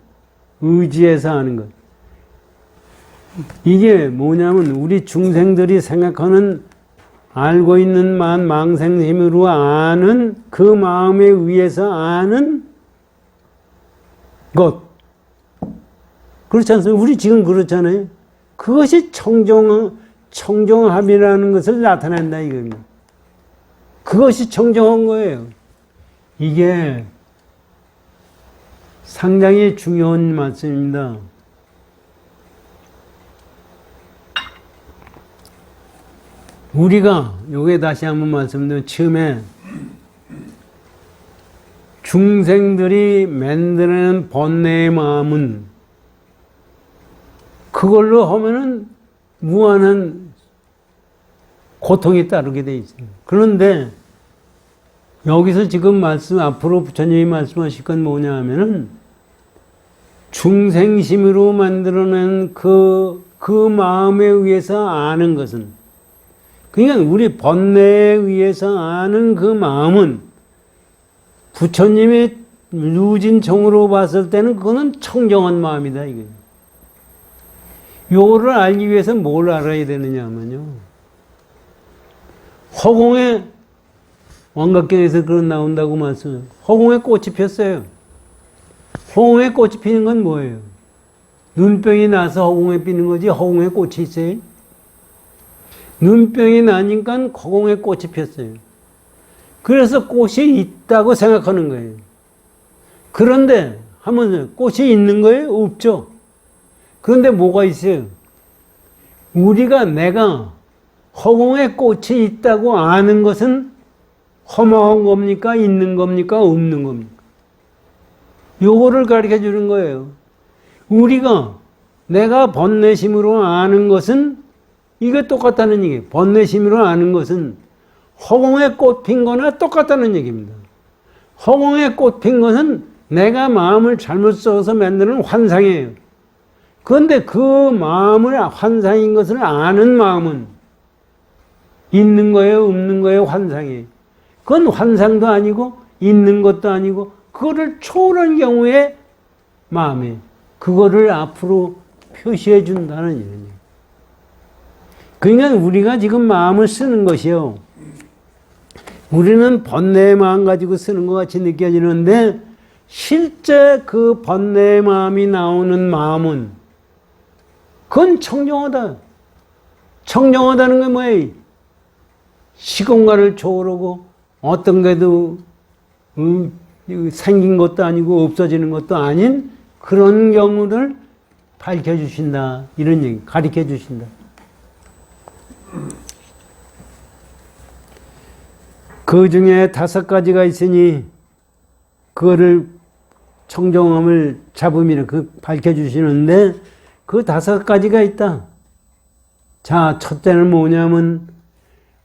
의지해서 하는 것. 이게 뭐냐면 우리 중생들이 생각하는 알고 있는 망상심으로 아는 그 마음에 의해서 아는 것. 그렇지 않습니까? 우리 지금 그렇잖아요. 그것이 청정함이라는 것을 나타낸다 이겁니다. 그것이 청정한 거예요. 이게 상당히 중요한 말씀입니다. 우리가 요게 다시 한번 말씀드리면 처음에 중생들이 만드는 번뇌의 마음은 그걸로 하면은 무한한 고통이 따르게 돼 있어요. 그런데 여기서 지금 앞으로 부처님이 말씀하실 건 뭐냐 하면은 중생심으로 만들어낸 그 마음에 의해서 아는 것은, 그러니까 우리 번뇌에 의해서 아는 그 마음은 부처님의 유진청으로 봤을 때는 그거는 청정한 마음이다 이거예요. 요거를 알기 위해서 뭘 알아야 되느냐 하면요, 허공에 왕각경에서 그런 나온다고 말씀해요. 허공에 꽃이 폈어요. 허공에 꽃이 피는 건 뭐예요? 눈병이 나서 허공에 피는 거지 허공에 꽃이 있어요? 눈병이 나니까 허공에 꽃이 폈어요. 그래서 꽃이 있다고 생각하는 거예요. 그런데 한번 꽃이 있는 거예요? 없죠. 그런데 뭐가 있어요? 내가 허공에 꽃이 있다고 아는 것은 허망한 겁니까? 있는 겁니까? 없는 겁니까? 요거를 가르쳐 주는 거예요. 내가 번뇌심으로 아는 것은 이게 똑같다는 얘기예요. 번뇌심으로 아는 것은 허공에 꽃 핀 거나 똑같다는 얘기입니다. 허공에 꽃 핀 것은 내가 마음을 잘못 써서 만드는 환상이에요. 그런데 그 마음을 환상인 것을 아는 마음은 있는 거예요, 없는 거예요, 환상이에요. 그건 환상도 아니고 있는 것도 아니고 그거를 초월한 경우에 마음에 그거를 앞으로 표시해 준다는 얘기예요. 그러니까 우리가 지금 마음을 쓰는 것이요, 우리는 번뇌의 마음 가지고 쓰는 것 같이 느껴지는데 실제 그 번뇌의 마음이 나오는 마음은 그건 청정하다. 청정하다는 게 뭐예요? 시공간을 초월하고 어떤 게도 생긴 것도 아니고 없어지는 것도 아닌 그런 경우를 밝혀주신다. 이런 얘기, 가르쳐 주신다. 그 중에 5가지가 있으니 그거를 청정함을 잡음이라 밝혀주시는데 그 5가지가 있다. 자, 첫째는 뭐냐면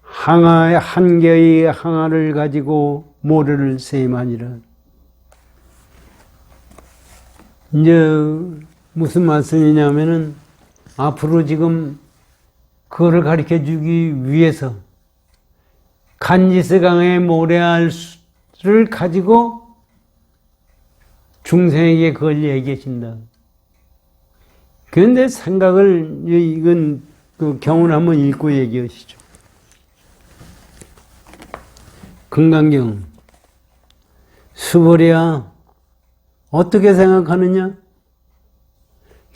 한 개의 항아를 가지고 모래를 세만이라. 이제 무슨 말씀이냐면은 앞으로 지금 그거를 가르쳐 주기 위해서 간지스강의 모래알을 가지고 중생에게 그걸 얘기하신다. 그런데 이건 그 경우를 한번 읽고 얘기하시죠. 금강경. 수보리야, 어떻게 생각하느냐?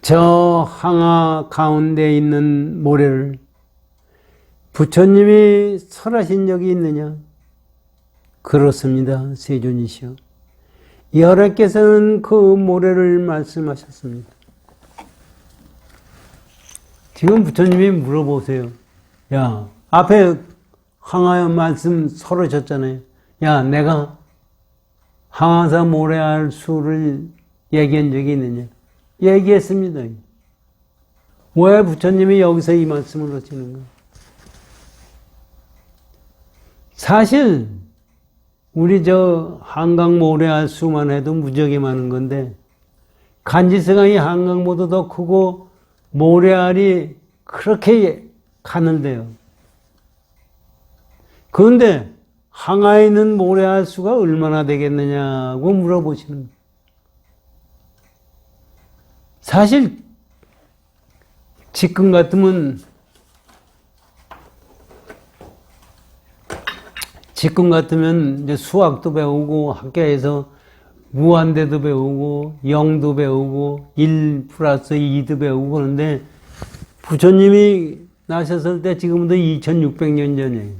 저 항아 가운데 있는 모래를 부처님이 설하신 적이 있느냐? 그렇습니다, 세존이시여. 여호와께서는 그 모래를 말씀하셨습니다. 지금 부처님이 물어보세요. 야, 앞에 항아의 말씀 서르셨잖아요. 야, 내가 항아사 모래알 수를 얘기한 적이 있느냐? 얘기했습니다. 왜 부처님이 여기서 이 말씀을 하시는가? 사실 우리 저 한강 모래알 수만 해도 무지하게 많은 건데 간지스강이 한강보다 더 크고 모래알이 그렇게 가는데요. 그런데 항아에 있는 모래알 수가 얼마나 되겠느냐고 물어보시는 거예요. 사실 지금 같으면 이제 수학도 배우고 학교에서 무한대도 배우고 0도 배우고 1 플러스 2도 배우고 그런데 부처님이 나셨을 때 지금부터 2600년 전이에요.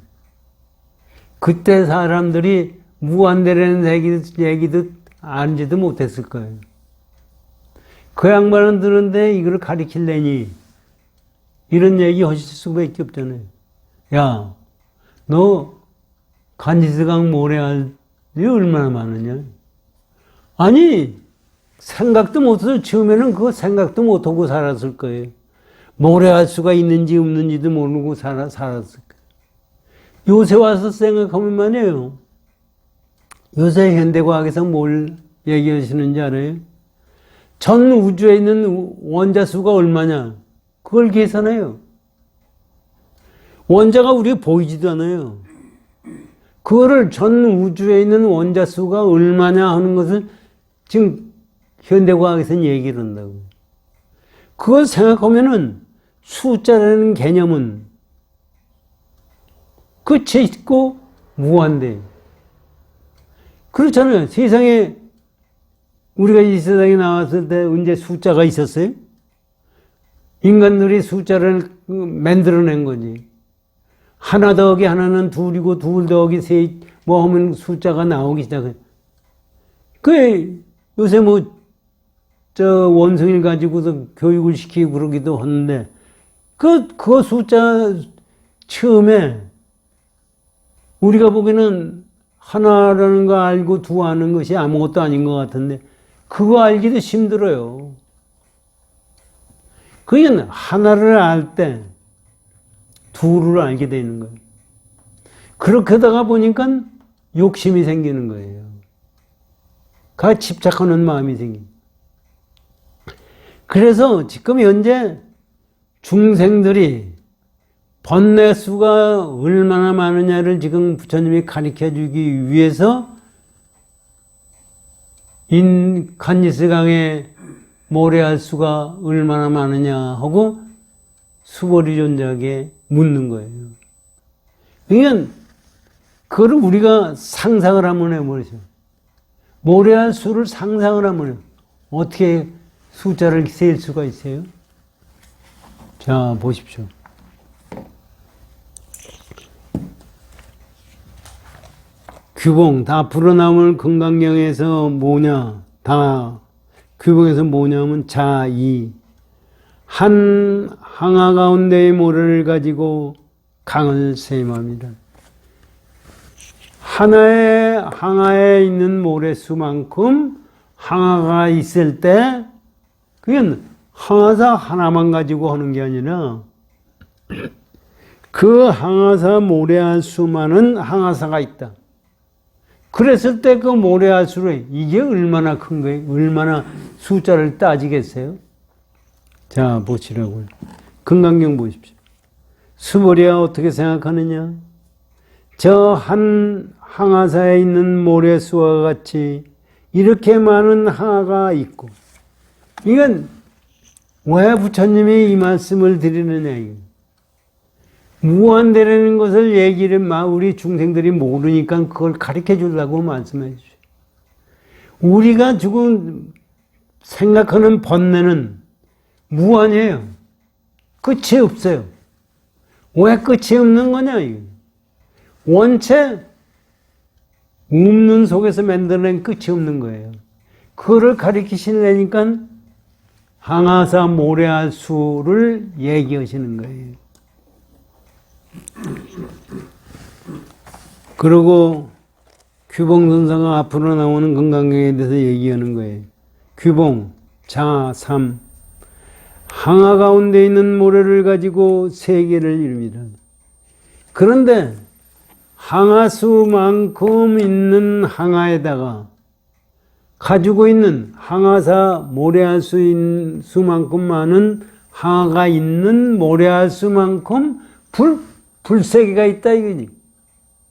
그때 사람들이 무한대라는 얘기도 알지도 못했을 거예요. 그 양반은 들은데 이걸 가리킬래니 이런 얘기 하실 수밖에 없잖아요. 야, 너 간지스강 모래알이 얼마나 많으냐? 아니, 생각도 못해서 처음에는 그거 생각도 못하고 살았을 거예요. 모래알 수가 있는지 없는지도 모르고 살았을 거예요. 요새 와서 생각하면 말이에요. 요새 현대과학에서 뭘 얘기하시는지 알아요? 전 우주에 있는 원자 수가 얼마냐? 그걸 계산해요. 원자가 우리가 보이지도 않아요. 그거를 전 우주에 있는 원자 수가 얼마냐 하는 것을 지금 현대과학에서는 얘기를 한다고. 그걸 생각하면은 숫자라는 개념은 끝이 있고 무한대. 그렇잖아요. 세상에 우리가 이 세상에 나왔을 때 언제 숫자가 있었어요? 인간들이 숫자를 만들어낸 거지. 하나 더하기 하나는 둘이고 둘 더하기 셋 뭐 하면 숫자가 나오기 시작해. 그 요새 뭐 저 원숭이를 가지고서 교육을 시키고 그러기도 하는데 그 숫자 처음에 우리가 보기에는 하나라는 거 알고 두 아는 것이 아무것도 아닌 것 같은데 그거 알기도 힘들어요. 그러니까 하나를 알 때 둘을 알게 되는 거예요. 그렇게 하다가 보니까 욕심이 생기는 거예요. 가 집착하는 마음이 생깁니다. 그래서 지금 현재 중생들이 번뇌 수가 얼마나 많으냐를 지금 부처님이 가르쳐 주기 위해서 간지스강의 모래알 수가 얼마나 많으냐 하고 수보리 존자에게 묻는 거예요. 그러니까 그걸 우리가 상상을 한번 해보죠. 모래알 수를 상상을 하면 어떻게 숫자를 셀 수가 있어요? 자, 보십시오. 규봉, 다 불어나물 금강경에서 뭐냐? 다 규봉에서 뭐냐면 자이. 한 항아 가운데의 모래를 가지고 강을 셈합니다. 하나의 항아에 있는 모래수만큼 항아가 있을 때 그건 항아사 하나만 가지고 하는 게 아니라 그 항아사 모래알 수만은 항아사가 있다. 그랬을 때 그 모래알 수를 이게 얼마나 큰 거예요? 얼마나 숫자를 따지겠어요? 자, 보시라고요. 금강경 보십시오. 수보리야 어떻게 생각하느냐? 저 한 항아사에 있는 모래수와 같이 이렇게 많은 항아가 있고, 이건 왜 부처님이 이 말씀을 드리느냐? 무한대라는 것을 얘기를 우리 중생들이 모르니까 그걸 가르쳐 주려고 말씀해 주셔요. 우리가 지금 생각하는 번뇌는 무한이에요. 끝이 없어요. 왜 끝이 없는 거냐? 원체 없는 속에서 만들어낸 끝이 없는 거예요. 그거를 가리키시려니까 항아사 모래알수를 얘기하시는 거예요. 그리고 규봉선사가 앞으로 나오는 건강경에 대해서 얘기하는 거예요. 규봉, 자, 삼. 항아 가운데 있는 모래를 가지고 세계를 이룹니다. 그런데 항아수만큼 있는 항아에다가 가지고 있는 항아사 모래알수만큼 많은 항아가 있는 모래알수만큼 불세계가 있다 이거지.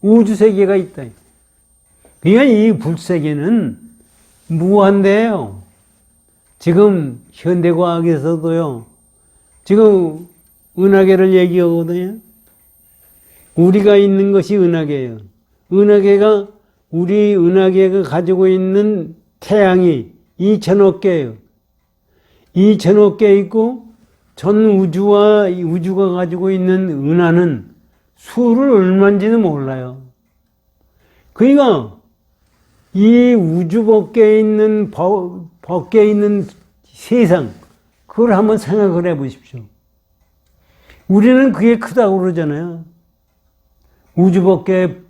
우주세계가 있다. 그러니까 이 불세계는 무한대예요. 지금 현대과학에서도요. 지금 은하계를 얘기하거든요. 우리가 있는 것이 은하계예요. 은하계가 우리 은하계가 가지고 있는 태양이 2천억 개예요. 2천억 개 있고 전 우주와 우주가 가지고 있는 은하는 수를 얼마인지는 몰라요. 그러니까 이 우주 밖에 있는 세상, 그걸 한번 생각을 해 보십시오. 우리는 그게 크다고 그러잖아요. 우주 밖에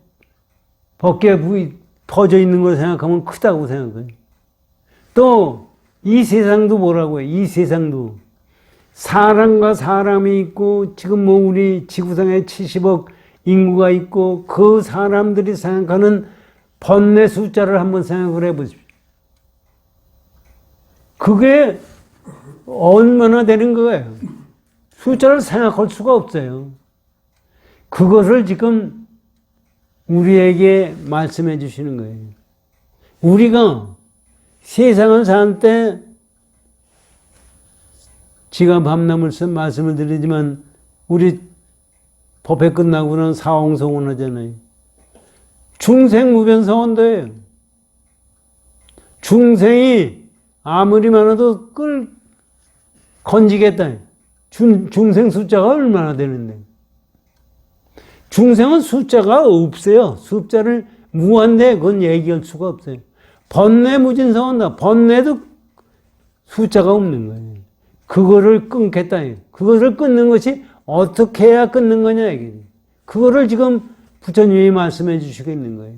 퍼져 있는 걸 생각하면 크다고 생각해요. 또 이 세상도 뭐라고 해요? 이 세상도 사람과 사람이 있고 지금 뭐 우리 지구상에 70억 인구가 있고 그 사람들이 생각하는 번뇌 숫자를 한번 생각을 해보십시오. 그게 얼마나 되는 거예요? 숫자를 생각할 수가 없어요. 그것을 지금 우리에게 말씀해 주시는 거예요. 우리가 세상을 사는 때 지가 밤낮을 말씀을 드리지만 우리 법회 끝나고는 사홍성원 하잖아요. 중생무변사원도예요. 중생이 아무리 많아도 건지겠다. 중생 숫자가 얼마나 되는데. 중생은 숫자가 없어요. 숫자를 무한대 그건 얘기할 수가 없어요. 번뇌무진사원다. 번뇌도 숫자가 없는 거예요. 그거를 끊겠다. 그것을 끊는 것이 어떻게 해야 끊는 거냐 이게. 그거를 지금 부처님이 말씀해 주시고 있는 거예요.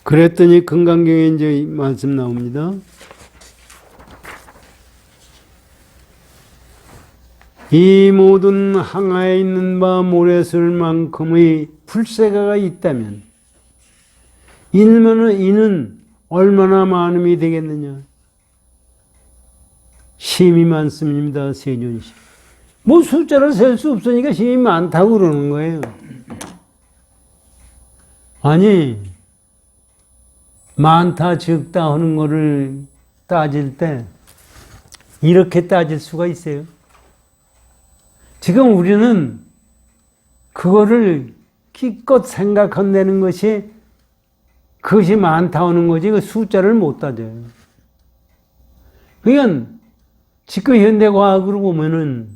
그랬더니 금강경에 이제 말씀 나옵니다. 이 모든 항아에 있는 바 모래술만큼의 불세가가 있다면 이는 얼마나 많음이 되겠느냐. 심이 많습니다. 세존심. 뭐 숫자를 셀 수 없으니까 심이 많다고 그러는 거예요. 아니 많다 적다 하는 거를 따질 때 이렇게 따질 수가 있어요. 지금 우리는 그거를 기껏 생각한다는 것이 그것이 많다 하는 거지 그 숫자를 못 따져요. 그러니까 지금 현대과학으로 보면은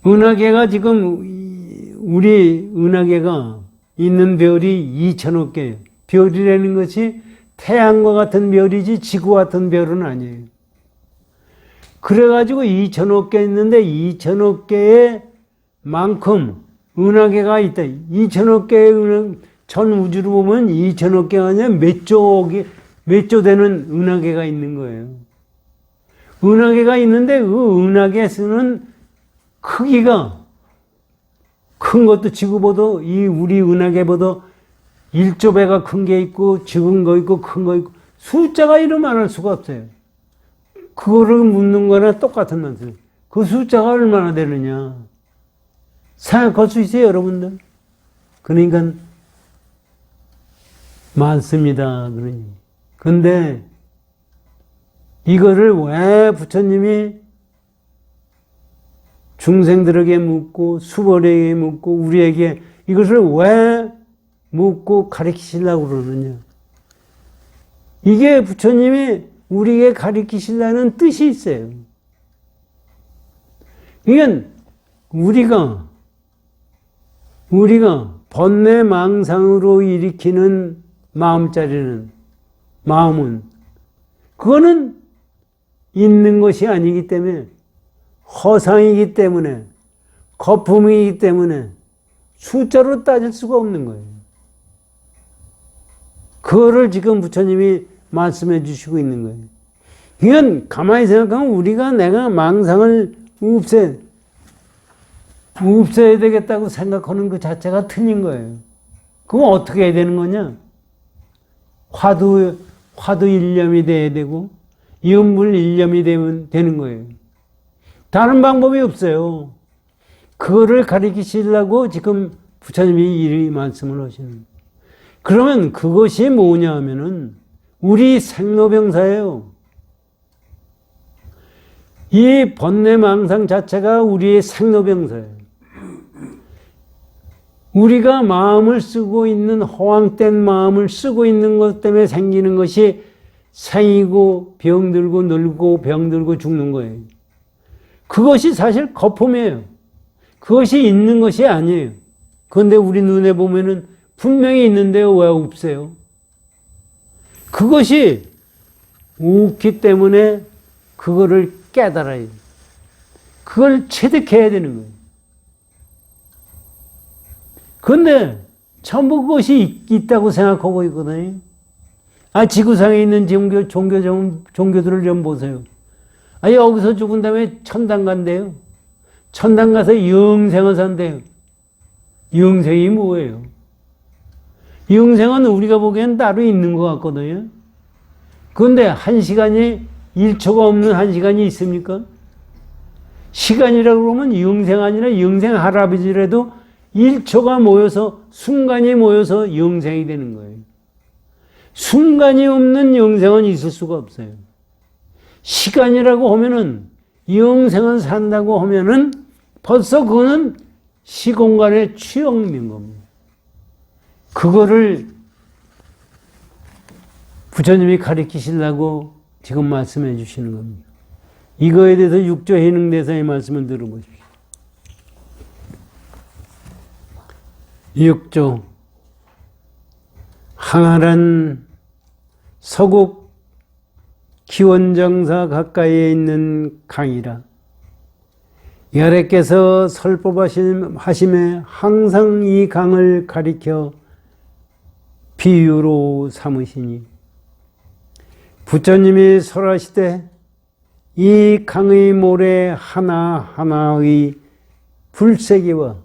은하계가 지금 우리 은하계가 있는 별이 2천억 개예요. 별이라는 것이 태양과 같은 별이지 지구 같은 별은 아니에요. 그래가지고 2천억 개 있는데 2천억 개의 만큼 은하계가 있다. 2천억 개의 전 우주로 보면 2천억 개가 아니라 몇 조 되는 은하계가 있는 거예요. 은하계가 있는데 그 은하계 쓰는 크기가 큰 것도 지구보다 이 우리 은하계보다 1조 배가 큰 게 있고 적은 거 있고 큰 거 있고 숫자가 이름 말할 수가 없어요. 그거를 묻는 거나 똑같은 말씀. 그 숫자가 얼마나 되느냐. 생각할 수 있어요, 여러분들? 그러니까 많습니다. 그러니. 근데 이거를 왜 부처님이 중생들에게 묻고 수벌에게 묻고 우리에게 이것을 왜 묻고 가르치시려고 그러느냐. 이게 부처님이 우리에게 가르치시려는 뜻이 있어요. 이건 우리가 번뇌 망상으로 일으키는 마음은 그거는 있는 것이 아니기 때문에, 허상이기 때문에, 거품이기 때문에 숫자로 따질 수가 없는 거예요. 그거를 지금 부처님이 말씀해 주시고 있는 거예요. 그건 가만히 생각하면 내가 망상을 없애야 되겠다고 생각하는 그 자체가 틀린 거예요. 그럼 어떻게 해야 되는 거냐? 화두 일념이 돼야 되고, 이음불 일념이 되는 거예요. 다른 방법이 없어요. 그거를 가르치시려고 지금 부처님이 이 말씀을 하시는 거예요. 그러면 그것이 뭐냐 하면은, 우리 생로병사예요. 이 번뇌망상 자체가 우리의 생로병사예요. 우리가 마음을 쓰고 있는, 허황된 마음을 쓰고 있는 것 때문에 생기는 것이 생이고 병들고 늙고 병들고 죽는 거예요. 그것이 사실 거품이에요. 그것이 있는 것이 아니에요. 그런데 우리 눈에 보면은 분명히 있는데요, 왜 없어요? 그것이 없기 때문에 그거를 깨달아야 돼요. 그걸 체득해야 되는 거예요. 그런데 전부 그것이 있다고 생각하고 있거든요. 지구상에 있는 종교들을 좀 보세요. 여기서 죽은 다음에 천당 간대요. 천당 가서 영생을 산대요. 영생이 뭐예요? 영생은 우리가 보기엔 따로 있는 것 같거든요. 그런데 1초가 없는 1시간이 있습니까? 시간이라고 그러면 영생 아니라 영생 할아버지라도 1초가 모여서, 순간이 모여서 영생이 되는 거예요. 순간이 없는 영생은 있을 수가 없어요. 시간이라고 하면은, 영생은 산다고 하면은 벌써 그거는 시공간의 취역인 겁니다. 그거를 부처님이 가르치시려고 지금 말씀해 주시는 겁니다. 이거에 대해서 육조 해능대사의 말씀을 들어보십시오. 육조, 항아란 서국 기원정사 가까이에 있는 강이라. 여래께서 설법하심에 항상 이 강을 가리켜 비유로 삼으시니, 부처님이 설하시되 이 강의 모래 하나하나의 불세기와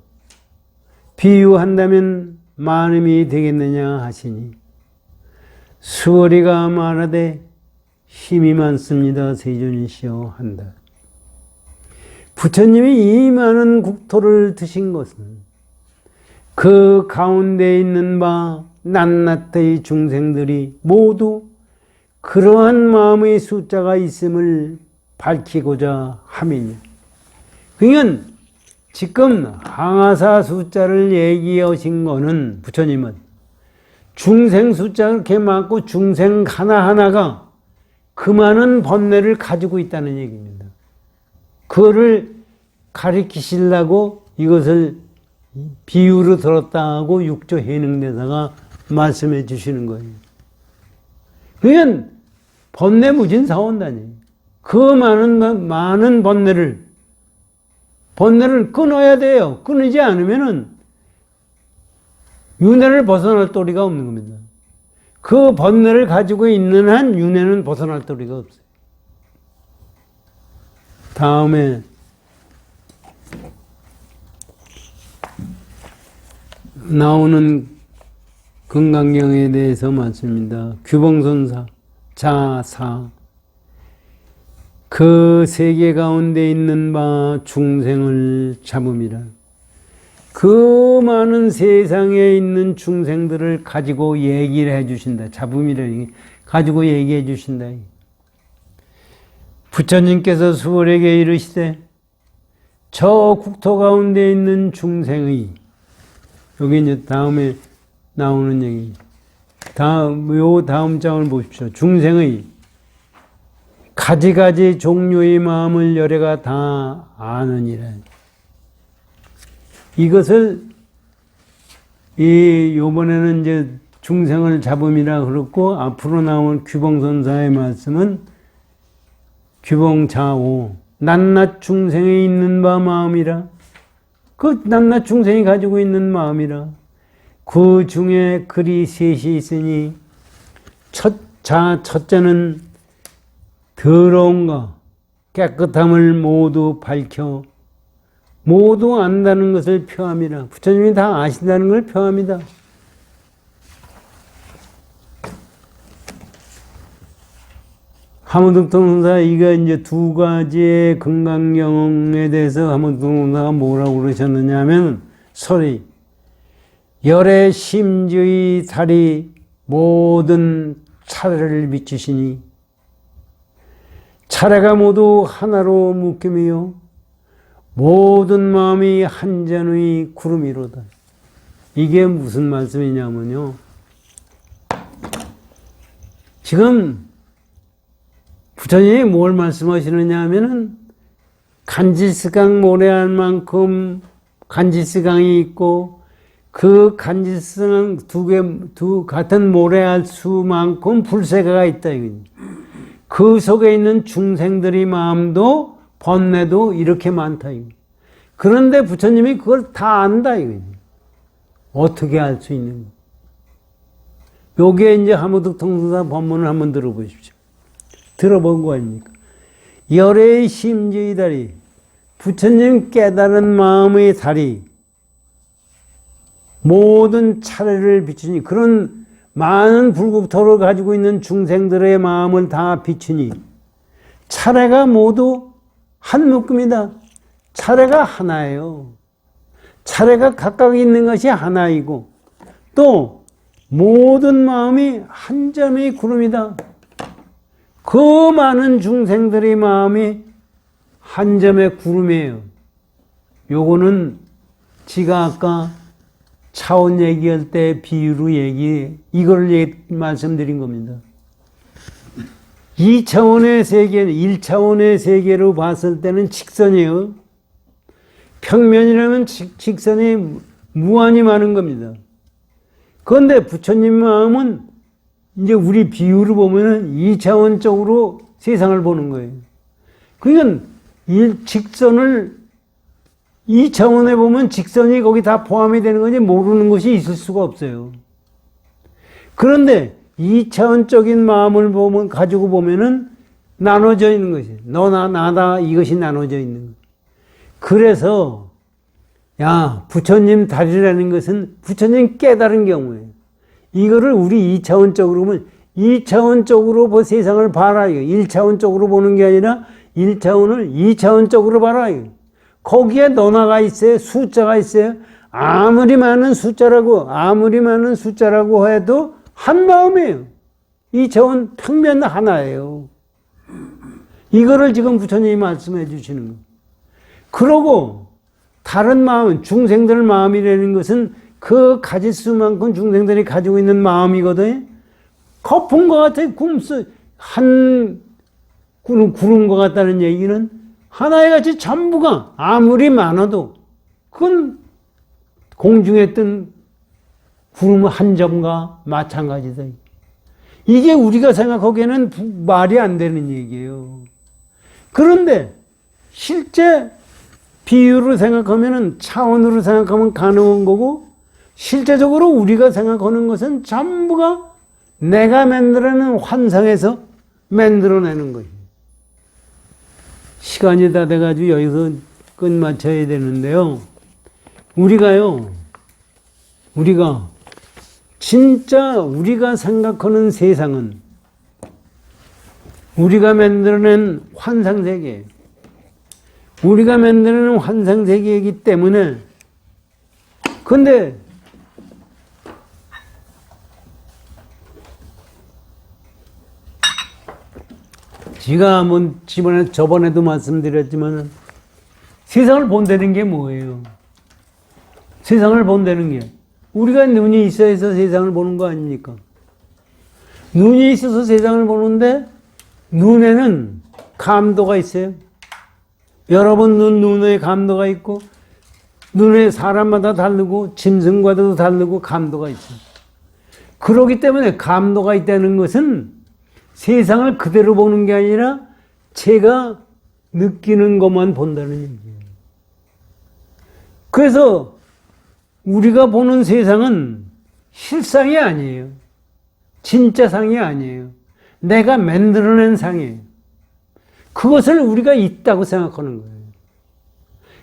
비유한다면 많음이 되겠느냐 하시니, 수월이가 말하되 힘이 많습니다 세존이시여 한다. 부처님이 이 많은 국토를 드신 것은 그 가운데 있는 바 낱낱의 중생들이 모두 그러한 마음의 숫자가 있음을 밝히고자 함이니, 그러니까 지금 항아사 숫자를 얘기하신 거는, 부처님은 중생 숫자가 그렇게 많고 중생 하나하나가 그 많은 번뇌를 가지고 있다는 얘기입니다. 그거를 가리키시려고 이것을 비유로 들었다 하고 육조 해능대사가 말씀해 주시는 거예요. 그러니까 번뇌 무진 사온다니. 그 많은 번뇌를 끊어야 돼요. 끊이지 않으면은 윤회를 벗어날 도리가 없는 겁니다. 그 번뇌를 가지고 있는 한 윤회는 벗어날 도리가 없어요. 다음에 나오는 금강경에 대해서 말씀입니다. 규봉선사, 자사, 그 세계 가운데 있는 바 중생을 잡음이라. 그 많은 세상에 있는 중생들을 가지고 얘기를 해 주신다. 잡음이라니 가지고 얘기해 주신다. 부처님께서 수월에게 이르시되 저 국토 가운데 있는 중생의, 여기 이제 다음에 나오는 얘기, 다음 장을 보십시오. 중생의 가지가지 종류의 마음을 여래가 다 아느니라. 이것을 요번에는 이제 중생을 잡음이라 그렇고 앞으로 나온 규봉선사의 말씀은 규봉자오 낱낱 중생에 있는 바 마음이라 그 낱낱 중생이 가지고 있는 마음이라 그 중에 글이 셋이 있으니 첫째는 더러움과 깨끗함을 모두 밝혀 모두 안다는 것을 표함이라. 부처님이 다 아신다는 걸 표합니다. 하무득통사 이가 이제 두 가지의 금강경에 대해서 하무득통사가 뭐라고 그러셨느냐 하면 설이 열의 심지의 달이 모든 차례를 비추시니 차례가 모두 하나로 묶임이요 모든 마음이 한전의 구름이로다. 이게 무슨 말씀이냐면요. 지금 부처님이 뭘 말씀하시느냐 하면은 간질스강 모래알 만큼 간질스강이 있고 그 간질스강 두 같은 모래알 수만큼 불세가가 있다. 그 속에 있는 중생들의 마음도 번뇌도 이렇게 많다. 그런데 부처님이 그걸 다 안다. 어떻게 알 수 있는 거? 요게 이제 하무득통사 법문을 한번 들어보십시오. 들어본 거 아닙니까? 열의 심지의 달이 부처님 깨달은 마음의 달이 모든 차례를 비추니 그런 많은 불국토를 가지고 있는 중생들의 마음을 다 비추니 차례가 모두 한 묶음이다. 차례가 하나예요. 차례가 각각 있는 것이 하나이고 또 모든 마음이 한 점의 구름이다. 그 많은 중생들의 마음이 한 점의 구름이에요. 요거는 지가 아까 차원 얘기할 때 비유로 이걸 말씀드린 겁니다. 2차원의 세계, 1차원의 세계로 봤을 때는 직선이에요. 평면이라면 직선이 무한히 많은 겁니다. 그런데 부처님 마음은 이제 우리 비유를 보면은 2차원적으로 세상을 보는 거예요. 그러니까 직선을 2차원에 보면 직선이 거기 다 포함이 되는 거지 모르는 것이 있을 수가 없어요. 그런데 2차원적인 마음을 가지고 보면은 나눠져 있는 것이 너나 나다 이것이 나눠져 있는 거예요. 그래서 부처님 달이라는 것은 부처님 깨달은 경우예요. 이거를 우리 2차원적으로 보면 2차원적으로 세상을 봐라. 1차원적으로 보는 게 아니라 1차원을 2차원적으로 봐라. 거기에 너나가 있어요. 숫자가 있어요. 아무리 많은 숫자라고 해도 한 마음이에요. 2차원 평면 하나예요. 이거를 지금 부처님이 말씀해 주시는 거예요. 그러고 다른 마음, 중생들 마음이라는 것은 그 가지수만큼 중생들이 가지고 있는 마음이거든요. 거품과 같아. 한 구름과 같다는 얘기는 하나의 같이 전부가 아무리 많아도 그건 공중에 뜬 구름 한 점과 마찬가지다. 이게 우리가 생각하기에는 말이 안 되는 얘기예요. 그런데 실제 비유로 생각하면은 차원으로 생각하면 가능한 거고 실제적으로 우리가 생각하는 것은 전부가 내가 만들어낸 환상에서 만들어내는 거예요. 시간이 다 돼가지고 여기서 끝마쳐야 되는데요. 우리가 진짜 우리가 생각하는 세상은 우리가 만들어낸 환상세계예요. 우리가 만들어낸 환상세계이기 때문에 근데 제가 한번 저번에도 말씀드렸지만 세상을 본다는 게 뭐예요? 세상을 본다는 게 우리가 눈이 있어야 해서 세상을 보는 거 아닙니까? 눈이 있어서 세상을 보는데 눈에는 감도가 있어요. 여러분 눈에 감도가 있고 눈에 사람마다 다르고 짐승과도 다르고 감도가 있어요. 그렇기 때문에 감도가 있다는 것은 세상을 그대로 보는 게 아니라 제가 느끼는 것만 본다는 얘기예요. 그래서 우리가 보는 세상은 실상이 아니에요. 진짜 상이 아니에요. 내가 만들어낸 상이에요. 그것을 우리가 있다고 생각하는 거예요.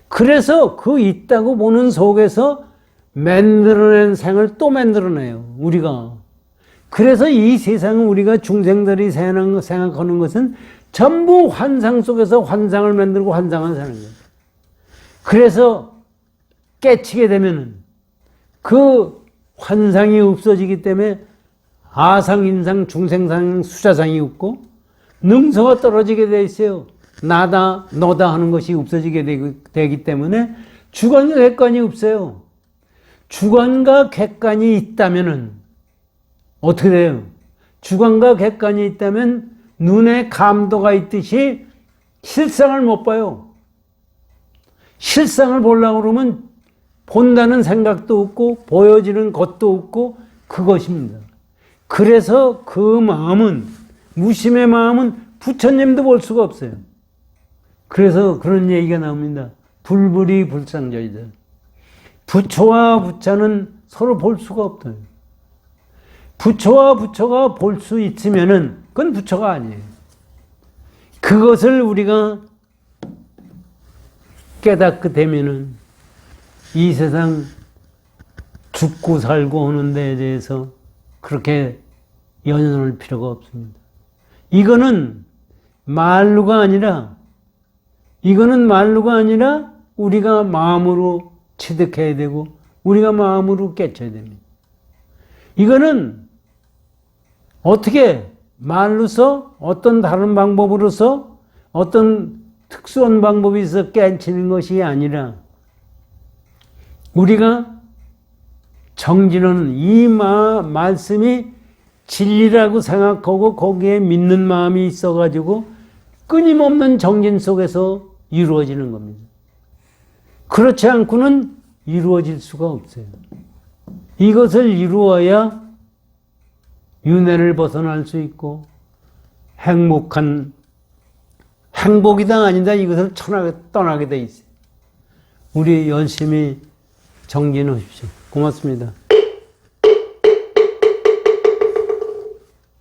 그래서 그 있다고 보는 속에서 만들어낸 상을 또 만들어내요. 우리가. 그래서 이 세상은 우리가 중생들이 생각하는 것은 전부 환상 속에서 환상을 만들고 환상을 사는 거예요. 그래서 깨치게 되면은 그 환상이 없어지기 때문에 아상, 인상, 중생상, 수자상이 없고 능서가 떨어지게 돼 있어요. 나다, 너다 하는 것이 없어지게 되기 때문에 주관과 객관이 없어요. 주관과 객관이 있다면은 어떻게 돼요? 주관과 객관이 있다면 눈에 감도가 있듯이 실상을 못 봐요. 실상을 보려고 그러면 본다는 생각도 없고 보여지는 것도 없고 그것입니다. 그래서 그 마음은, 무심의 마음은 부처님도 볼 수가 없어요. 그래서 그런 얘기가 나옵니다. 불불이 불상저이다. 부처와 부처는 서로 볼 수가 없어요. 부처와 부처가 볼 수 있으면은 그건 부처가 아니에요. 그것을 우리가 깨닫게 되면은 이 세상 죽고 살고 하는 데에 대해서 그렇게 연연할 필요가 없습니다. 이거는 말로가 아니라 우리가 마음으로 체득해야 되고 우리가 마음으로 깨쳐야 됩니다. 이거는 어떻게 말로서 어떤 다른 방법으로서 어떤 특수한 방법이 있어 깨치는 것이 아니라 우리가 정진하는 이 말씀이 진리라고 생각하고 거기에 믿는 마음이 있어가지고 끊임없는 정진 속에서 이루어지는 겁니다. 그렇지 않고는 이루어질 수가 없어요. 이것을 이루어야 윤회를 벗어날 수 있고 행복이다 아니다 이것을 떠나게 돼 있어요. 우리 열심히 정진하십시오. 고맙습니다.